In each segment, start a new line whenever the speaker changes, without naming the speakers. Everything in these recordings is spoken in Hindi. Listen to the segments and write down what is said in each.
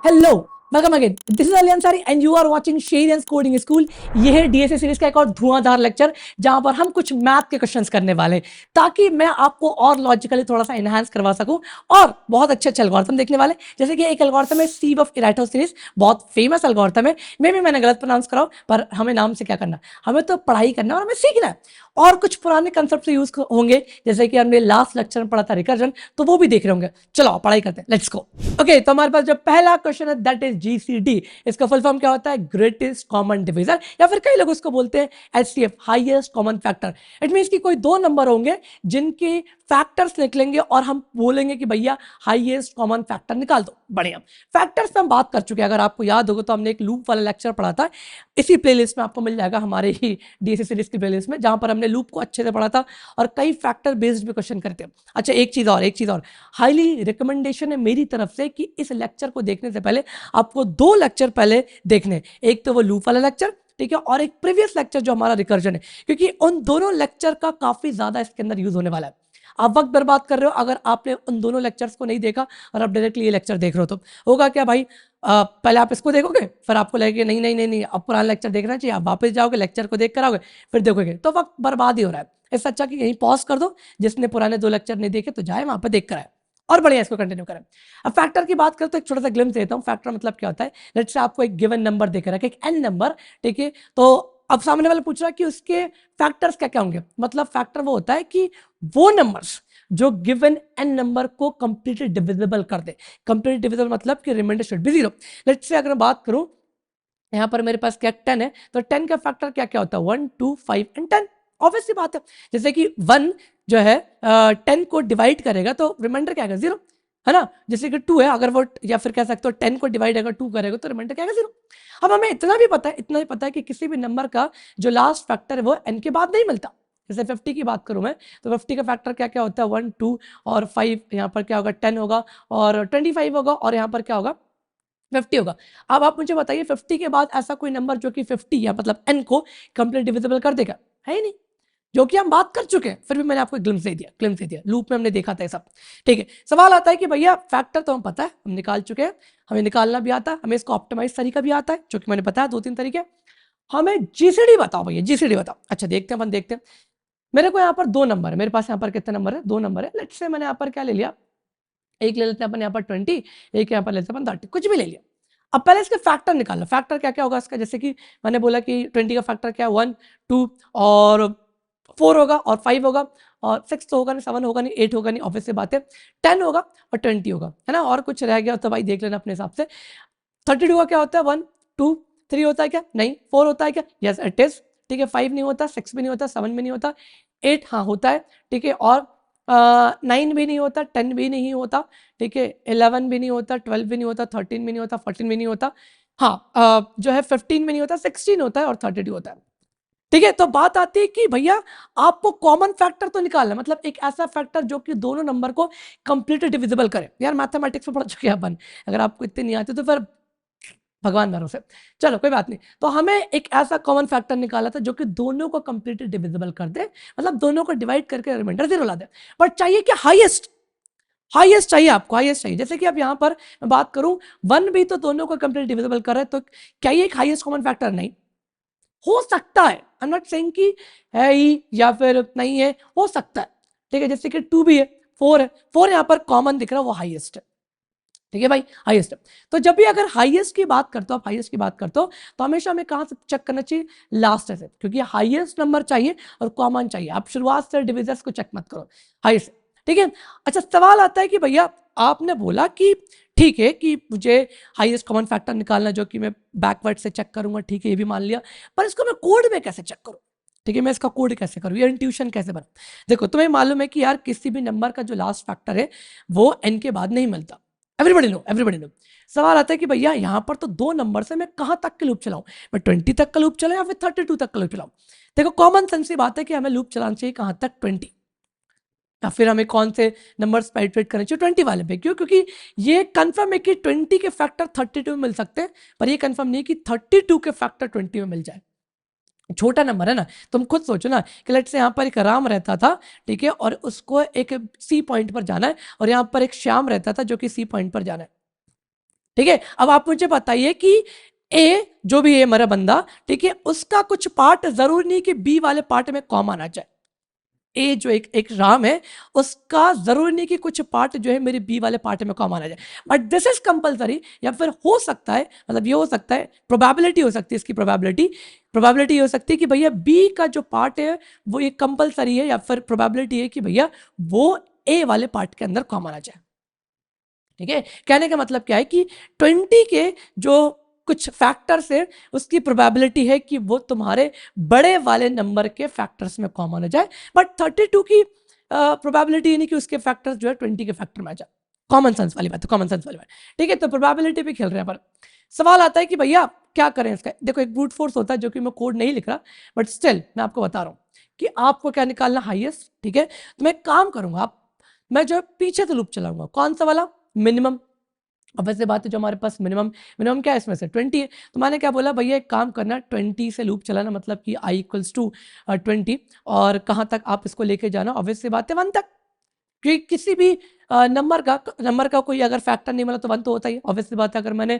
Hello, welcome again. This is Ali Ansari and you are watching Sheryians coding school. ये है डीएसए सीरीज का एक और धुआंधार लेक्चर जहां पर हम कुछ मैथ के क्वेश्चंस करने वाले हैं ताकि मैं आपको और लॉजिकली थोड़ा सा एनहांस करवा सकूं और बहुत अच्छे अच्छे एल्गोरिथम देखने वाले। जैसे कि एक एल्गोरिथम है सीव ऑफ इराटोस्थिनीस, बहुत फेमस एल्गोरिथम है। मैंने गलत प्रोनाउंस कराऊं, पर हमें नाम से क्या करना, हमें तो पढ़ाई करना है और हमें सीखना है। और कुछ पुराने कंसेप्ट यूज होंगे, जैसे कि हमने लास्ट लेक्चर में पढ़ा था रिकर्जन, तो वो भी देख रहे होंगे। चलो पढ़ाई करते हैं, लेट्स गो। ओके, तो हमारे पास जो पहला क्वेश्चन है दैट इज जीसीडी। इसका फुल फॉर्म क्या होता है? ग्रेटेस्ट कॉमन डिवीजर, या फिर कई लोग उसको बोलते हैं HCF, highest common factor. It means कि कोई दो नंबर होंगे जिनके फैक्टर्स निकलेंगे और हम बोलेंगे कि भैया हाईएस्ट कॉमन फैक्टर निकाल दो। बढ़िया, फैक्टर्स पे हम बात कर चुके हैं। अगर आपको याद होगा तो हमने एक लूप वाला लेक्चर पढ़ा था, इसी प्लेलिस्ट में आपको मिल जाएगा, हमारे ही डीएसए सीरीज की प्लेलिस्ट में, जहां पर हमने लूप को अच्छे से पढ़ा था और कई फैक्टर बेस्ड भी क्वेश्चन करते हैं। अच्छा, एक चीज और हाईली रिकमेंडेशन है मेरी तरफ से कि इस लेक्चर को देखने से पहले आपको दो लेक्चर पहले देखने। एक तो वो लूप वाला लेक्चर, ठीक है, और एक प्रीवियस लेक्चर जो हमारा रिकर्जन है, क्योंकि उन दोनों लेक्चर का काफी ज्यादा इसके अंदर यूज होने वाला है। आप वक्त बर्बाद कर रहे हो अगर आपने उन दोनों लेक्चर्स को नहीं देखा और आप डायरेक्टली ये लेक्चर देख रहे हो, तो होगा क्या भाई, पहले आप इसको देखोगे, फिर आपको लगेगा नहीं नहीं नहीं नहीं अब पुराना लेक्चर देखना चाहिए, आप वापस जाओगे लेक्चर को देख कर आओगे, फिर देखोगे, तो वक्त बर्बाद ही हो रहा है। इससे अच्छा कि यहीं पॉज कर दो, जिसने पुराने दो लेक्चर नहीं देखे तो जाए वहां पर देख कर आए और बढ़िया इसको कंटिन्यू करें। अब फैक्टर की बात करें तो एक छोटा सा ग्लिम्स देता हूं। फैक्टर मतलब क्या होता है? लेट्स से आपको एक गिवन नंबर देख रहा है, एक एन नंबर, ठीक है, तो अब सामने वाला पूछ रहा है कि उसके फैक्टर्स क्या क्या होंगे। मतलब फैक्टर वो होता है कि वो नंबर्स जो गिवन एन नंबर को कंप्लीटली डिविजिबल कर दे। कंप्लीटली डिविजिबल मतलब कि reminder should be zero. Let's say अगर मैं बात करूं, यहाँ पर मेरे पास क्या 10 है, तो 10 का फैक्टर क्या क्या होता है? 1 2 5 एंड 10। ऑब्वियस सी बात है, जैसे कि 1 जो है 10 को डिवाइड करेगा तो रिमाइंडर क्या आएगा? 0, है ना। जैसे कि 2 है, अगर वो, या फिर कह सकते हो 10 को डिवाइड अगर 2 करेगा तो रिमाइंडर क्या आएगा? 0। अब हमें इतना भी पता है कि किसी भी नंबर का जो लास्ट फैक्टर है वो n के बाद नहीं मिलता। जैसे 50 की बात करूं मैं, तो 50 का फैक्टर क्या क्या होता है? 1 2 और 5, यहाँ पर क्या होगा? 10 होगा और 25 होगा, और यहाँ पर क्या होगा? 50 होगा। अब आप मुझे बताइए 50 के बाद ऐसा कोई नंबर जो कि 50 या मतलब n को कंप्लीट डिविजिबल कर देगा? है ही नहीं, जो कि हम बात कर चुके हैं। फिर भी मैंने आपको ग्लिम्स दे दिया, लूप में हमने देखा था ये सब, ठीक है। सवाल आता है कि भैया फैक्टर तो हम पता है, हम निकाल चुके हैं, हमें निकालना भी आता है, हमें इसको ऑप्टिमाइज तरीका भी आता है, जो कि मैंने बताया 2-3 तरीके। हमें जीसीडी बताओ भैया, जीसीडी बताओ। अच्छा, देखते हैं, अपन देखते हैं। मेरे को यहाँ पर दो नंबर है, मेरे पास यहाँ पर कितने नंबर है? दो नंबर है। लेट्स से मैंने यहाँ पर क्या ले लिया, एक ले लेते हैं अपन यहाँ पर 20, एक यहाँ पर लेते हैं अपन 30, कुछ भी ले लिया। अब पहले इसके फैक्टर निकालना। फैक्टर क्या क्या होगा इसका? जैसे कि मैंने बोला कि 20 का फैक्टर क्या है? 1 2 और 4 होगा और 5 होगा और 6 तो होगा नहीं, 7 होगा नहीं, 8 होगा नहीं, ऑब्वियस सी बात है। 10 होगा और 20 होगा, है ना। और कुछ रह गया तो भाई देख लेना अपने हिसाब से। 32 का क्या होता है? 1 2 3 होता है क्या? नहीं। 4 होता है क्या? यस इट इज, ठीक है। 5 नहीं होता, 6 भी नहीं होता, 7 भी नहीं होता, 8 हाँ होता है, ठीक है। और 9 भी नहीं होता, 10 भी नहीं होता, ठीक है। 11 भी नहीं होता, 12 भी नहीं होता, 13 भी नहीं होता, 14 भी नहीं होता, हाँ जो है 15 भी नहीं होता, 16 होता है और 32 होता है, ठीक है। तो बात आती है कि भैया आपको कॉमन फैक्टर तो निकालना है, मतलब एक ऐसा फैक्टर जो कि दोनों नंबर को कंप्लीटली डिविजिबल करे। यार मैथमेटिक्स में पढ़ चुके हैं अपन, अगर आपको इतने नहीं आते तो फिर भगवान भरोसे, चलो कोई बात नहीं। तो हमें एक ऐसा कॉमन फैक्टर निकाला था जो कि दोनों को कंप्लीटली डिविजिबल कर दे, मतलब दोनों को डिवाइड करके रिमाइंडर 0 ला दे। बट चाहिए क्या? हाईएस्ट, हाईएस्ट चाहिए आपको, हाईएस्ट चाहिए। जैसे कि अब यहाँ पर मैं बात करूं, 1 भी तो दोनों को कंप्लीट डिविजिबल कर रहा है, तो क्या ये एक हाईएस्ट कॉमन फैक्टर? नहीं। हो सकता है, आई एम नॉट सेइंग कि है ही या फिर नहीं है, हो सकता है, ठीक है। जैसे कि 2 भी है, 4 है, 4 यहाँ पर कॉमन दिख रहा है, वो हाईएस्ट है, ठीक है भाई, हाईएस्ट। तो जब भी अगर हाईएस्ट की बात करते हो, आप हाईएस्ट की बात करते हो, तो हमेशा हमें कहां से चेक करना चाहिए? लास्ट से, क्योंकि हाईएस्ट नंबर चाहिए और कॉमन चाहिए। आप शुरुआत से डिविजर्स को चेक मत करो, हाईएस्ट, ठीक है। अच्छा, सवाल आता है कि भैया आपने बोला कि ठीक है कि मुझे हाईएस्ट कॉमन फैक्टर निकालना, जो कि मैं बैकवर्ड से चेक करूंगा, ठीक है, ये भी मान लिया, पर इसको मैं कोड में कैसे चेक करूं? ठीक है, मैं इसका कोड कैसे करूं, ये इंट्यूशन कैसे बना? देखो, तुम्हें मालूम है कि यार किसी भी नंबर का जो लास्ट फैक्टर है वो n के बाद नहीं मिलता। Everybody know, everybody know. सवाल आता है कि भैया यहाँ पर तो दो नंबर से मैं कहाँ तक के लूप चलाऊं? मैं 20 तक का लूप चलाऊं या फिर 32 तक का लूप चलाऊं? देखो, कॉमन सेंस की बात है कि हमें लूप चलाना चाहिए कहाँ तक? 20। या फिर हमें कौन से नंबर्स पे इटरेट करने चाहिए? 20 वाले पे। क्यों? क्योंकि ये कंफर्म है कि 20 के फैक्टर 32 में मिल सकते हैं, पर ये कंफर्म नहीं है कि 32 के फैक्टर 20 में मिल जाए। छोटा नंबर है ना, तुम खुद सोचो ना कि लेट्स से यहाँ पर एक राम रहता था, ठीक है, और उसको एक सी पॉइंट पर जाना है, और यहाँ पर एक श्याम रहता था जो कि सी पॉइंट पर जाना है। ठीक है, अब आप मुझे बताइए कि ए जो भी है मेरा बंदा, ठीक है, उसका कुछ पार्ट जरूर नहीं कि बी वाले पार्ट में कॉमन आ जाए। ए जो एक राम है उसका जरूरी नहीं कि कुछ पार्ट जो है मेरे बी वाले पार्ट में कॉमन आ जाए, बट दिस इज कंपलसरी, या फिर हो सकता है, मतलब ये हो सकता है, प्रोबेबिलिटी हो सकती है, इसकी प्रोबेबिलिटी हो सकती है कि भैया बी का जो पार्ट है वो ये कंपलसरी है, या फिर प्रोबेबिलिटी है कि भैया वो ए वाले पार्ट के अंदर कॉमन आ जाए। ठीक है, कहने का मतलब क्या है कि 20 के जो कुछ फैक्टर्स है उसकी प्रोबेबिलिटी है कि वो तुम्हारे बड़े वाले नंबर के फैक्टर्स में कॉमन हो जाए, बट 32 की प्रोबेबिलिटी नहीं कि उसके फैक्टर्स जो है 20 के फैक्टर में आ जाए। कॉमन सेंस वाली बात है, कॉमन सेंस वाली बात। ठीक है, तो प्रोबेबिलिटी पे खेल रहे हैं पर सवाल आता है कि भैया क्या करें इसका। देखो एक ब्रूट फोर्स होता है, जो कि मैं कोड नहीं लिख रहा, बट स्टिल मैं आपको बता रहा हूँ कि आपको क्या निकालना, हाईएस्ट। ठीक है, तो मैं काम करूंगा, मैं जो पीछे से लूप चलाऊंगा, कौन सा वाला, मिनिमम। अब वैसे बात है, जो हमारे पास मिनिमम क्या है इसमें से 20 है, तो मैंने क्या बोला, भैया एक काम करना, 20 से लूप चलाना, मतलब कि i इक्वल्स टू 20, और कहाँ तक आप इसको लेके जाना, ऑब्वियस सी बात है 1 तक, क्योंकि किसी भी नंबर का कोई अगर फैक्टर नहीं मिला तो 1 तो होता ही है, ऑब्वियस सी बात है। अगर मैंने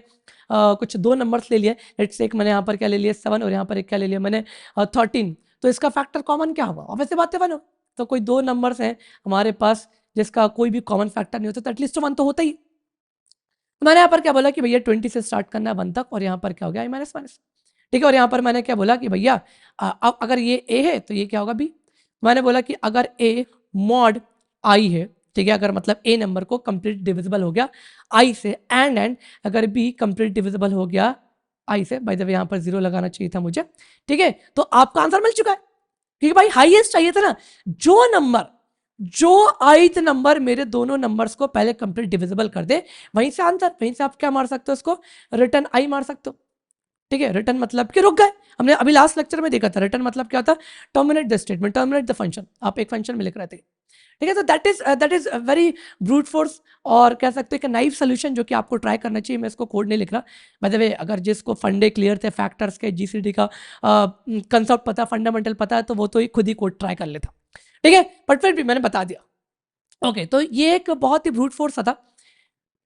कुछ 2 नंबर्स ले लिए, लेट्स से एक मैंने यहाँ पर क्या ले लिया 7, और यहाँ पर एक क्या ले लिया मैंने 13, तो इसका फैक्टर कॉमन क्या होगा, ऑब्वियस सी बात है 1 हो। तो कोई 2 नंबर्स हैं हमारे पास जिसका कोई भी कॉमन फैक्टर नहीं होता, तो एटलीस्ट 1 तो होता ही। तो मैंने यहाँ पर क्या बोला कि भैया 20 से स्टार्ट करना है 1 तक, और यहाँ पर क्या हो गया i-1। ठीक है, और यहाँ पर मैंने क्या बोला कि भैया अब अगर ये a है तो ये क्या होगा b। मैंने बोला कि अगर a मॉड i है, ठीक है, अगर मतलब a नंबर को कंप्लीट डिविजिबल हो गया i से, एंड अगर b कंप्लीट डिविजिबल हो गया i से, बाय द वे यहाँ पर 0 लगाना चाहिए था मुझे। ठीक है, तो आपका आंसर मिल चुका है, क्योंकि भाई हाईएस्ट चाहिए था ना, जो ith नंबर मेरे दोनों नंबर्स को पहले कंप्लीट डिविजिबल कर दे, वहीं से आंसर, वहीं से आप क्या मार सकते हो, उसको रिटर्न आई मार सकते हो। ठीक है, रिटर्न मतलब कि रुक गए। हमने अभी लास्ट लेक्चर में देखा था रिटर्न मतलब क्या होता, terminate the statement, terminate the function, आप एक फंक्शन में लिख रहे थे। ठीक है, तो that is very brute force, और कह सकते हैं कि नाइव सोल्यूशन, जो कि आपको ट्राई करना चाहिए। मैं इसको कोड नहीं लिख रहा, बाय द वे, अगर जिसको फंडे क्लियर थे फैक्टर्स के, जीसीडी का कंसेप्ट पता, फंडामेंटल पता है, तो वो तो ही खुद ही कोड ट्राई कर लेता। ठीक है, बट फिर भी मैंने बता दिया। ओके, तो ये एक बहुत ही ब्रूट फोर्स था।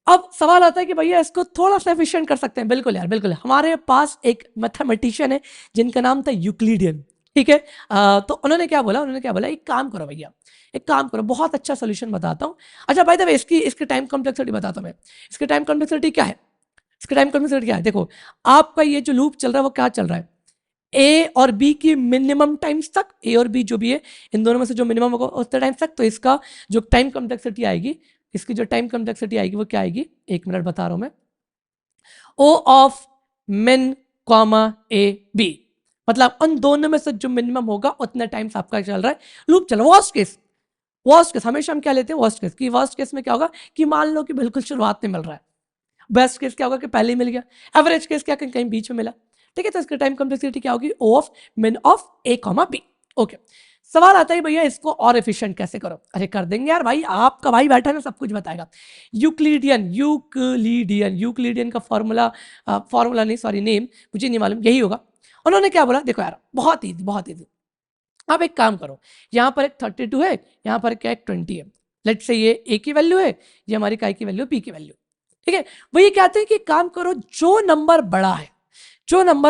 अब सवाल आता है कि भैया इसको थोड़ा सा एफिशिएंट कर सकते हैं। बिल्कुल यार, बिल्कुल। हमारे पास एक मैथमेटिशियन है जिनका नाम था यूक्लिडियन। ठीक है, तो उन्होंने क्या बोला, एक काम करो भैया, एक काम करो, बहुत अच्छा सोल्यूशन बताता हूँ। अच्छा, बाय द वे, इसकी टाइम कॉम्प्लेक्सिटी बताता हूँ मैं। इसकी टाइम कॉम्प्लेक्सिटी क्या है, इसकी टाइम कॉम्प्लेक्सिटी क्या है, देखो आपका ये जो लूप चल रहा है वो क्या चल रहा है, ए और बी की मिनिमम टाइम्स तक, ए और बी जो भी है इन दोनों में से जो मिनिमम होगा उतने टाइम्स तक, तो इसका जो टाइम कॉम्प्लेक्सिटी आएगी, इसकी जो टाइम कॉम्प्लेक्सिटी आएगी वो क्या आएगी, 1 मिनट बता रहा हूं मैं, ओ ऑफ मिन कॉमा ए बी, मतलब उन दोनों में से जो मिनिमम होगा उतने टाइम्स आपका चल रहा है, लूप चल रहा है। वर्स्ट केस हमेशा हम क्या लेते हैं, वर्स्ट केस में क्या होगा कि मान लो कि बिल्कुल शुरुआत में मिल रहा है, बेस्ट केस क्या होगा कि पहले ही मिल गया, एवरेज केस क्या कहीं बीच में मिला। ठीक है, तो इसकी टाइम कॉम्प्लेक्सिटी क्या होगी, O of min of A comma B. Okay, सवाल आता है भैया इसको और एफिशिएंट कैसे करो। अरे कर देंगे यार भाई, आपका भाई बैठा है ना, सब कुछ बताएगा। यूक्लिडियन का फॉर्मूला नहीं, सॉरी नेम मुझे नहीं मालूम, यही होगा। उन्होंने क्या बोला, देखो यार बहुत इजी। आप एक काम करो, यहाँ पर एक 32 है, यहाँ पर क्या एक 20 है, लेट से ये ए की वैल्यू है, ये हमारी काय की वैल्यू, पी की वैल्यू। ठीक है, वो ये कहते हैं कि काम करो, जो नंबर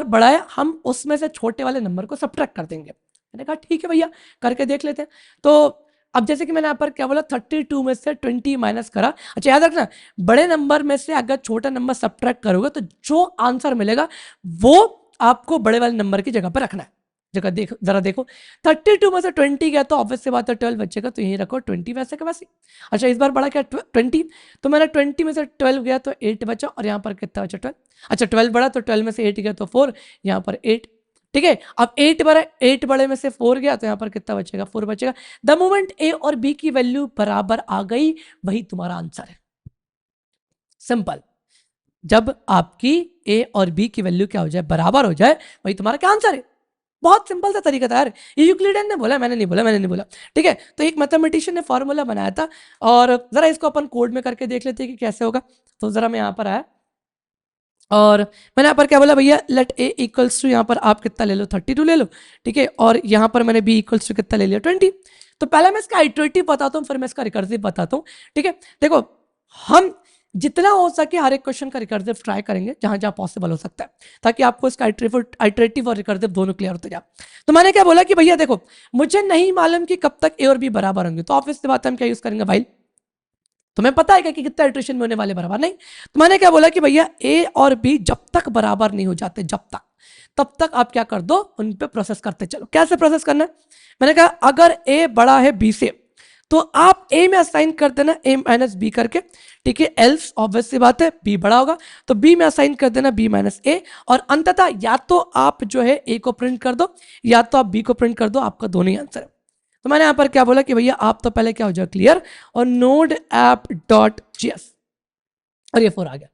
बड़ा है हम उसमें से छोटे वाले नंबर को सब्ट्रैक्ट कर देंगे। मैंने कहा ठीक है भैया, करके देख लेते हैं। तो अब जैसे कि मैंने यहाँ पर क्या बोला, 32 में से 20 माइनस करा। अच्छा याद रखना, बड़े नंबर में से अगर छोटा नंबर सब्ट्रैक्ट करोगे तो जो आंसर मिलेगा वो आपको बड़े वाले नंबर की जगह पर रखना है। जरा देखो 32 में से 20 गया तो ऑब्वियस से बात है 12 बचेगा, तो यहीं रखो 20 वैसे का वैसे। अच्छा इस बार बड़ा क्या 20, तो मैंने 20 में से 12 गया तो 8 बचा, और यहाँ पर कितना बचा 12। अच्छा 12 बड़ा तो 12 में से 8 गया तो 4, यहाँ पर 8। ठीक है, अब 8 बड़े में से 4 गया तो यहाँ पर कितना बचेगा, 4 बचेगा। द मोमेंट ए और बी की वैल्यू बराबर आ गई, वही तुम्हारा आंसर है। सिंपल, जब आपकी ए और बी की वैल्यू क्या हो जाए, बराबर हो जाए, वही तुम्हारा क्या आंसर है। बहुत सिंपल सा तरीका था यार, ये यूक्लिडियन ने बोला, मैंने नहीं बोला। ठीक है, तो एक मैथमेटिशियन ने फॉर्मूला बनाया था, और जरा इसको अपन कोड में करके देख लेते हैं कि कैसे होगा। तो जरा मैं यहाँ पर आया, और मैंने यहाँ पर क्या बोला, भैया लेट ए इक्वल्स टू, यहाँ पर आप कितना ले लो 32 ले लो। ठीक है, और यहाँ पर मैंने बी इक्वल्स टू कितना ले लिया 20। तो पहले मैं इसका आइटरेटिव बताता हूँ, फिर मैं इसका रिकर्सिव बताता हूँ। ठीक है, देखो हम जितना हो सके हर एक क्वेश्चन का रिकर्सिव ट्राई करेंगे जहां जहां पॉसिबल हो सकता है, ताकि आपको इसका आइटरेटिव और रिकर्सिव दोनों क्लियर होते जाए। तो मैंने क्या बोला कि भैया देखो, मुझे नहीं मालूम कि कब तक ए और बी बराबर होंगे, तो ऑब्वियस सी बात है हम क्या यूज करेंगे, व्हाइल। तुम्हें पता है क्या कि कितना इटरेशन में होने वाले बराबर नहीं। तो मैंने क्या बोला कि भैया ए और बी जब तक बराबर नहीं हो जाते, जब तक, तब तक आप क्या कर दो, उन पे प्रोसेस करते चलो। कैसे प्रोसेस करना है, मैंने कहा अगर ए बड़ा है बी से तो आप ए में असाइन कर देना ए माइनस बी करके, ठीक है। एल्स ऑब्वियस सी बात है बी बड़ा होगा तो बी में असाइन कर देना बी माइनस ए, और अंततः या तो आप जो है ए को प्रिंट कर दो या तो आप बी को प्रिंट कर दो, आपका दोनों ही आंसर है। तो मैंने यहां पर क्या बोला कि भैया आप तो पहले क्या हो जाए क्लियर, और नोड ऐप डॉट जीएस, और ये 4 आ गया,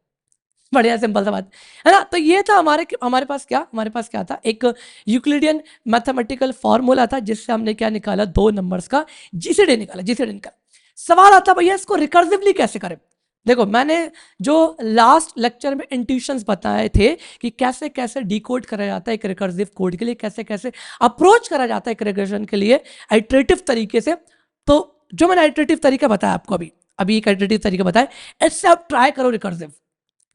बढ़िया सिंपल सा बात है ना। तो ये था हमारे पास क्या था, एक यूक्लिडियन मैथमेटिकल फॉर्मूला था जिससे हमने क्या निकाला, 2 नंबर्स का जीसीडी निकाला। सवाल आता भैया इसको रिकर्सिवली कैसे करें। देखो मैंने जो लास्ट लेक्चर में इंट्यूशंस बताए थे कि कैसे कैसे डिकोड करा जाता है एक रिकर्सिव कोड के लिए, कैसे कैसे अप्रोच करा जाता है एक रिकर्जन के लिए आइटरेटिव तरीके से, तो जो मैंने आइटरेटिव तरीका बताया आपको अभी एक आइटरेटिव तरीका बताया, इससे आप ट्राई करो रिकर्सिव,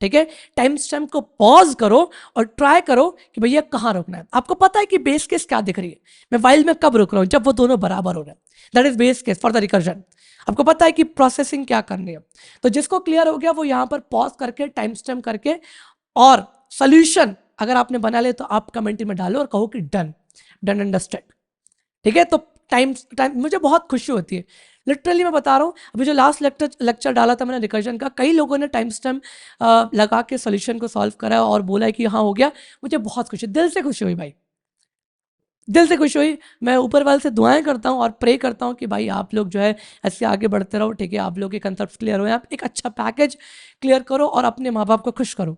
ठीक है। टाइम स्टैम्प को पॉज करो और ट्राई करो कि भैया कहाँ रोकना है। आपको पता है कि बेस केस क्या दिख रही है, मैं वाइल में कब रुक रहा हूँ, जब वो दोनों बराबर हो रहे हैं, that is base case for the recursion. आपको पता है कि प्रोसेसिंग क्या करनी है, तो जिसको क्लियर हो गया वो यहाँ पर पॉज करके टाइम स्टैम्प करके, और सोल्यूशन अगर आपने बना ले तो आप कमेंट में डालो और कहो कि डन डन अंडरस्टैंड, ठीक है। तो टाइम मुझे बहुत खुशी होती है, लिटरली मैं बता रहा हूँ। अभी जो लास्ट लेक्चर डाला था मैंने रिकर्जन का, कई लोगों ने टाइम स्टैम्प लगा के सोल्यूशन को सॉल्व करा और बोला है कि हाँ हो गया। मुझे बहुत खुशी, दिल से खुशी हुई भाई, दिल से खुशी हुई। मैं ऊपर वाले से दुआएं करता हूँ और प्रे करता हूँ कि भाई आप लोग जो है ऐसे आगे बढ़ते रहो, ठीक है। आप लोग के कंसेप्ट क्लियर हो, आप एक अच्छा पैकेज क्लियर करो और अपने माँ बाप को खुश करो,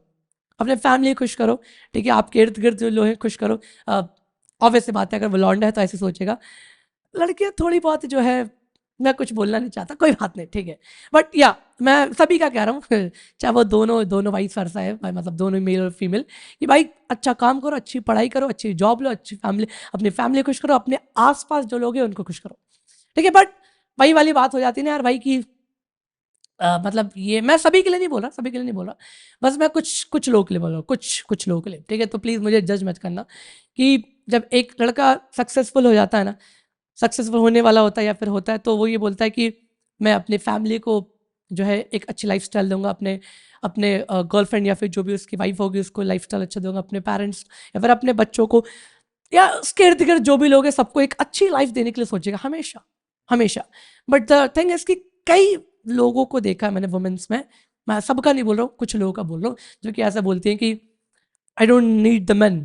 अपने फैमिली खुश करो, ठीक है। आपके इर्द गिर्द जो लोग हैं खुश करो। ऑब्वियस सी बात है, अगर वो लौंडा है तो ऐसे सोचेगा, लड़कियां थोड़ी बहुत जो है, मैं कुछ बोलना नहीं चाहता, कोई बात नहीं, ठीक है। बट या मैं सभी का कह रहा हूँ चाहे वो दोनों वाइस वर्सा है, मतलब दोनों मेल और फीमेल, कि भाई अच्छा काम करो, अच्छी पढ़ाई करो, अच्छी जॉब लो, अच्छी फैमिली, अपनी फैमिली खुश करो, अपने आसपास जो लोग हैं उनको खुश करो, ठीक है। बट वही वाली बात हो जाती है ना यार भाई की, मतलब ये मैं सभी के लिए नहीं बोल रहा, सभी के लिए नहीं बोल रहा, बस मैं कुछ लोगों के लिए बोल रहा हूँ, कुछ लोगों के लिए, ठीक है। तो प्लीज़ मुझे जज मत करना कि जब एक लड़का सक्सेसफुल हो जाता है ना, सक्सेसफुल होने वाला होता है या फिर होता है, तो वो ये बोलता है कि मैं अपनी फैमिली को जो है एक अच्छी लाइफस्टाइल दूंगा, अपने अपने गर्लफ्रेंड या फिर जो भी उसकी वाइफ होगी उसको लाइफस्टाइल अच्छा दूंगा, अपने पेरेंट्स या फिर अपने बच्चों को या उसके इर्द गिर्द जो भी लोग हैं सबको एक अच्छी लाइफ देने के लिए सोचेगा हमेशा हमेशा। बट द थिंग इज कि कई लोगों को देखा है मैंने वुमेन्स में, मैं सबका नहीं बोल रहा हूँ, कुछ लोगों का बोल रहा हूँ, जो कि ऐसा बोलती हैं कि I don't need the man,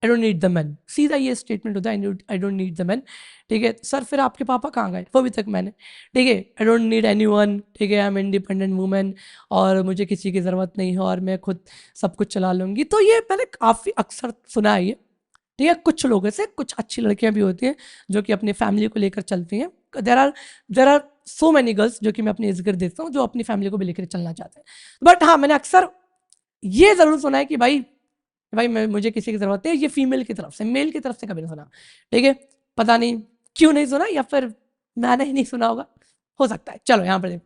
I don't need the man. सीधा ये स्टेटमेंट होता है, I don't need the man, ठीक है। सर फिर आपके पापा कहाँ गए, वो भी तक मैंने, ठीक है। आई डोंट नीड एनीवन, ठीक है। आई एम इंडिपेंडेंट वुमेन और मुझे किसी की ज़रूरत नहीं है और मैं खुद सब कुछ चला लूँगी। तो ये मैंने काफ़ी अक्सर सुना है ये, ठीक है। कुछ लोगों से, कुछ अच्छी लड़कियां भी होती हैं जो कि अपनी फैमिली को लेकर चलती हैं। There are so many girls जो कि मैं अपनी जिक्र देता हूँ जो अपनी फैमिली को भी लेकर चलना चाहते हैं। बट हाँ मैंने अक्सर ये ज़रूर सुना है कि भाई मुझे किसी की ज़रूरत है, ये फीमेल की तरफ से, मेल की तरफ से कभी नहीं सुना, ठीक है। पता नहीं क्यों नहीं सुना, या फिर मैंने ही नहीं सुना होगा, हो सकता है। चलो यहाँ पर देखो,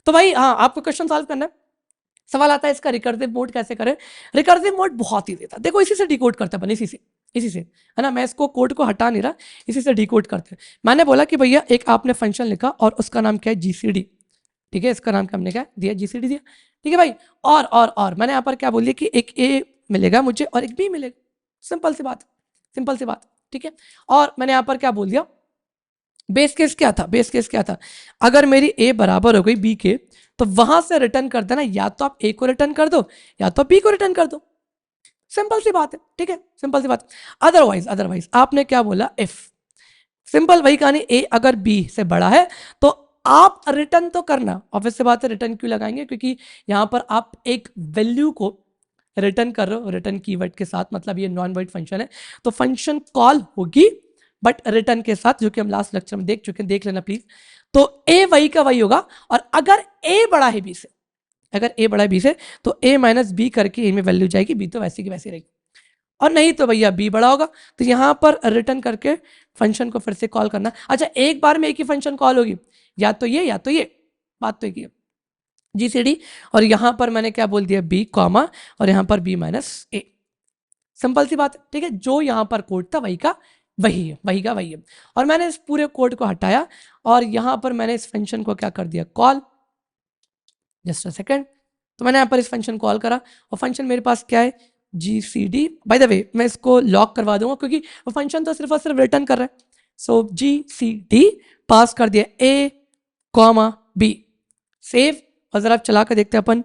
तो भाई हाँ आपको क्वेश्चन सॉल्व करना है। सवाल आता है इसका रिकर्सिव मोड कैसे करें। रिकर्सिव मोड बहुत ईजी था, देखो इसी से डिकोड करते हैं अपन, इसी से है ना। मैं इसको कोड को हटा नहीं रहा, इसी से डिकोड करते हैं। मैंने बोला कि भैया एक आपने फंक्शन लिखा और उसका नाम क्या है, जीसीडी, ठीक है। इसका नाम क्या हमने क्या दिया, जीसीडी दिया, ठीक है भाई। और मैंने यहाँ पर क्या बोलिए कि एक ए मिलेगा मुझे और एक बी मिलेगा, सिंपल सी बात, सिंपल सी बात, ठीक है। और मैंने यहाँ पर क्या बोल दिया, बेस केस क्या था, बेस केस क्या था, अगर मेरी ए बराबर हो गई बी के तो वहां से रिटर्न कर देना, या तो आप ए को रिटर्न कर दो या तो बी को रिटर्न कर दो, सिंपल सी बात है, ठीक है, सिंपल सी बात। अदरवाइज आपने क्या बोला, इफ, सिंपल वही कहानी, ए अगर बी से बड़ा है तो आप रिटर्न तो करना, ऑब्वियस सी बात है। रिटर्न क्यों लगाएंगे, क्योंकि यहां पर आप एक वैल्यू को रिटर्न कर रहे हो, रिटर्न कीवर्ड के साथ, मतलब ये नॉन वॉइड फंक्शन है तो फंक्शन कॉल होगी बट रिटर्न के साथ, जो कि हम लास्ट लेक्चर में देख चुके हैं, देख लेना प्लीज। तो ए वही का वही होगा, और अगर ए बड़ा है बी से, अगर ए बड़ा है बी से तो ए माइनस बी करके ए में वैल्यू जाएगी, बी तो वैसी की वैसी रहेगी। और नहीं तो भैया बी बड़ा होगा तो यहां पर रिटर्न करके फंक्शन को फिर से कॉल करना। अच्छा एक बार में एक ही फंक्शन कॉल होगी, या तो ये या तो ये, बात तो एक ही है। GCD, और यहाँ पर मैंने क्या बोल दिया, B कॉमा, और यहाँ पर B माइनस A। सिंपल सी बात है, ठीक है। जो यहाँ पर कोड था वही का वही है, वही का वही है। और मैंने इस पूरे कोड को हटाया और यहाँ पर मैंने इस फंक्शन को क्या कर दिया, कॉल। Just a second. तो मैंने यहाँ पर इस फंक्शन कॉल करा और फंक्शन मेरे पास क्या है, GCD। बाय द वे मैं इसको लॉक करवा दूंगा क्योंकि वो फंक्शन तो सिर्फ और सिर्फ रिटर्न कर रहा है। सो GCD पास कर दिया A कॉमा B, सेव। और जरा चला कर देखते हैं अपन,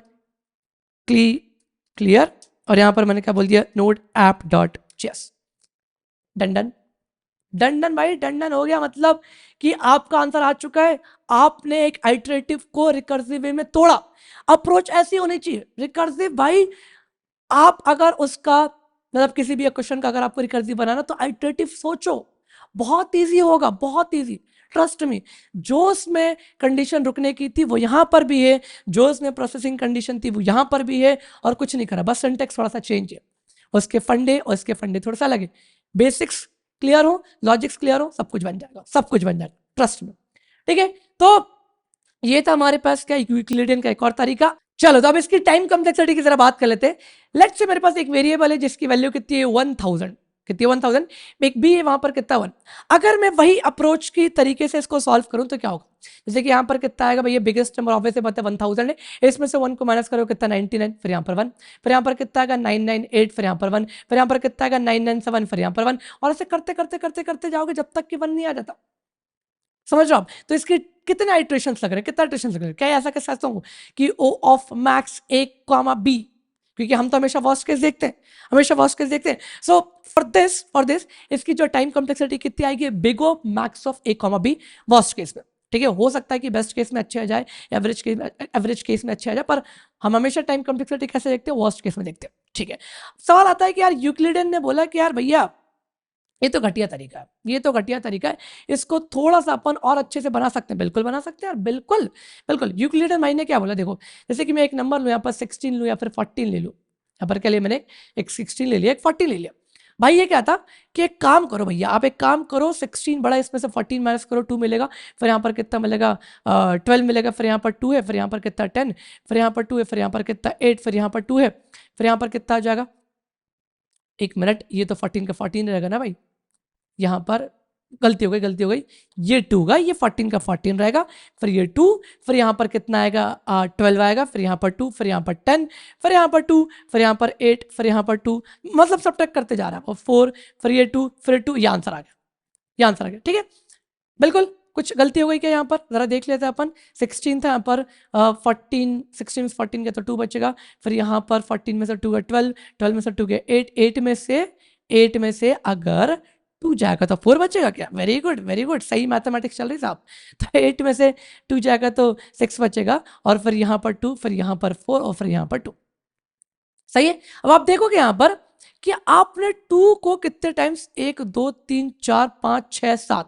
क्लियर। और यहाँ पर मैंने क्या बोल दिया, node app dot JS. Done done भाई, डन हो गया। मतलब कि आपका आंसर आ चुका है। आपने एक आइटरेटिव को रिकर्सिव वे में तोड़ा। अप्रोच ऐसी होनी चाहिए रिकर्सिव भाई। आप अगर उसका मतलब किसी भी क्वेश्चन का अगर आपको रिकर्सिव बनाना तो आइटरेटिव सोचो, बहुत इजी होगा, बहुत इजी, ट्रस्ट मी। जो उसमें कंडीशन रुकने की थी वो यहाँ पर भी है, जो उसमें प्रोसेसिंग कंडीशन थी वो यहाँ पर भी है, और कुछ नहीं करा, बस सिंटेक्स थोड़ा सा चेंज है। उसके फंडे और इसके फंडे थोड़ा सा लगे, बेसिक्स क्लियर हो, लॉजिक्स क्लियर हो, सब कुछ बन जाएगा, सब कुछ बन जाएगा, ट्रस्ट में। ठीक है, तो ये था हमारे पास क्या, यूक्लिडियन का एक और तरीका। चलो तो अब इसकी टाइम कॉम्प्लेक्सिटी की जरा बात कर लेते हैं। लेट्स से मेरे पास एक वेरिएबल है जिसकी वैल्यू कितनी है, 1000। कितनी है, 1000। एक बी है, वहां पर कितना 1। अगर मैं वही अप्रोच की तरीके से इसको सॉल्व करूं तो क्या होगा, जैसे कि यहाँ पर कितना आएगा भैया, बिगेस्ट नंबर ऑब्वियसली पता है 1000 है, इसमें से 1 को माइनस करो कितना 99, फिर यहाँ पर 1, फिर यहाँ पर कितना आएगा 998, फिर यहाँ पर 1, फिर यहाँ पर कितना आएगा 997, फिर यहाँ पर 1, और ऐसे करते करते करते करते जाओगे जब तक कि 1 नहीं आ जाता। समझ रहे हो आप? तो इसके कितने आइट्रेशंस लग रहे हैं, कितना आइट्रेशंस लग रहे हैं, क्या ऐसा कैसे सोचता हूँ कि O of max A comma B, क्योंकि हम तो हमेशा वर्स्ट केस देखते हैं, हमेशा वर्स्ट केस देखते हैं। सो फॉर दिस इसकी जो टाइम कॉम्प्लेक्सिटी कितनी आएगी, big of max of A comma B worst case में। ठीक है, हो सकता है कि बेस्ट केस में अच्छे आ जाए, एवरेज केस में अच्छे आ जाए, पर हम हमेशा टाइम कॉम्प्लेक्सिटी कैसे देखते हैं, वर्स्ट केस में देखते हैं। ठीक है, सवाल आता है कि यार यूक्लिडियन ने बोला कि यार भैया ये तो घटिया तरीका है, ये तो घटिया तरीका है, इसको थोड़ा सा अपन और अच्छे से बना सकते हैं। बिल्कुल बना सकते हैं यार, बिल्कुल बिल्कुल। यूक्लिडियन माइंड ने क्या बोला, देखो जैसे कि मैं एक नंबर लूँ, यहाँ पर 16 लूँ या फिर 14 ले लूँ, यहाँ पर क्या लिया मैंने, एक 16 ले लिया, एक 14 ले लिया। भाई ये क्या था कि एक काम करो भैया, आप एक काम करो, 16 बड़ा, इसमें से 14 माइनस करो, 2 मिलेगा, फिर यहाँ पर कितना मिलेगा 12 मिलेगा, फिर यहाँ पर 2 है, फिर यहाँ पर कितना 10, फिर यहाँ पर 2 है, फिर यहाँ पर कितना 8, फिर यहाँ पर 2 है, फिर यहाँ पर कितना आ जाएगा, 1 मिनट, ये तो 14 का 14 रहेगा ना भाई, यहाँ पर गलती हो गई, ये 2 का, ये 14 का 14 रहेगा, फिर ये 2, फिर यहाँ पर कितना आएगा 12 आएगा, फिर यहाँ पर 2, फिर यहाँ पर 10, फिर यहाँ पर 2, फिर यहाँ पर 8, फिर यहाँ पर 2, मतलब सब ट्रैक करते जा रहा है, और 4, फिर ये 2, फिर 2, ये आंसर आ गया, ये आंसर आ गया। ठीक है, बिल्कुल कुछ गलती हो गई क्या यहाँ पर, जरा देख लेते हैं अपन। 16 था यहाँ पर 14, 16 में 14 के तो 2 बचेगा, फिर यहाँ पर 14 में से 2 गया 12, 12 में से 2 गया 8, 8 में से अगर 2 जाएगा तो 4 बचेगा क्या, वेरी गुड, सही मैथमेटिक्स चल रही साहब। तो 8 में से 2 जाएगा तो 6 बचेगा, और फिर यहाँ पर 2, फिर यहाँ पर 4, और फिर यहाँ पर 2। सही है। अब आप देखोगे यहाँ पर कि आपने 2 को कितने टाइम्स, 1 2 3 4 5 6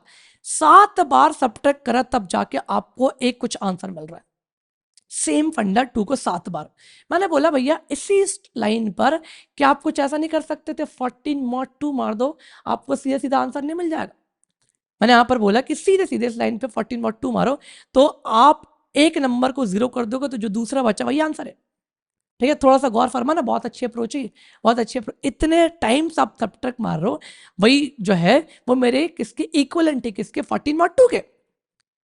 7 बार सब्ट्रैक्ट करा, तब जाके आपको एक कुछ आंसर मिल रहा है। सेम फंडा 2 को 7 बार। मैंने बोला भैया इसी लाइन पर क्या आप कुछ ऐसा नहीं कर सकते थे, 14 mod 2 मार दो, आपको सीधा सीधा आंसर नहीं मिल जाएगा। मैंने यहां पर बोला कि सीधे सीधे इस लाइन पे 14 mod 2 मारो, तो आप एक नंबर को 0 कर दोगे तो जो दूसरा बचा वही आंसर है। ठीक है, थोड़ा सा गौर फरमाना, बहुत अच्छी अप्रोच है, बहुत अच्छी अप्रोच। इतने टाइम्स आप सब्ट्रैक्ट मार रहे हो, वही जो है वो मेरे किसके इक्वलेंट है, किसके 14 mod 2 के।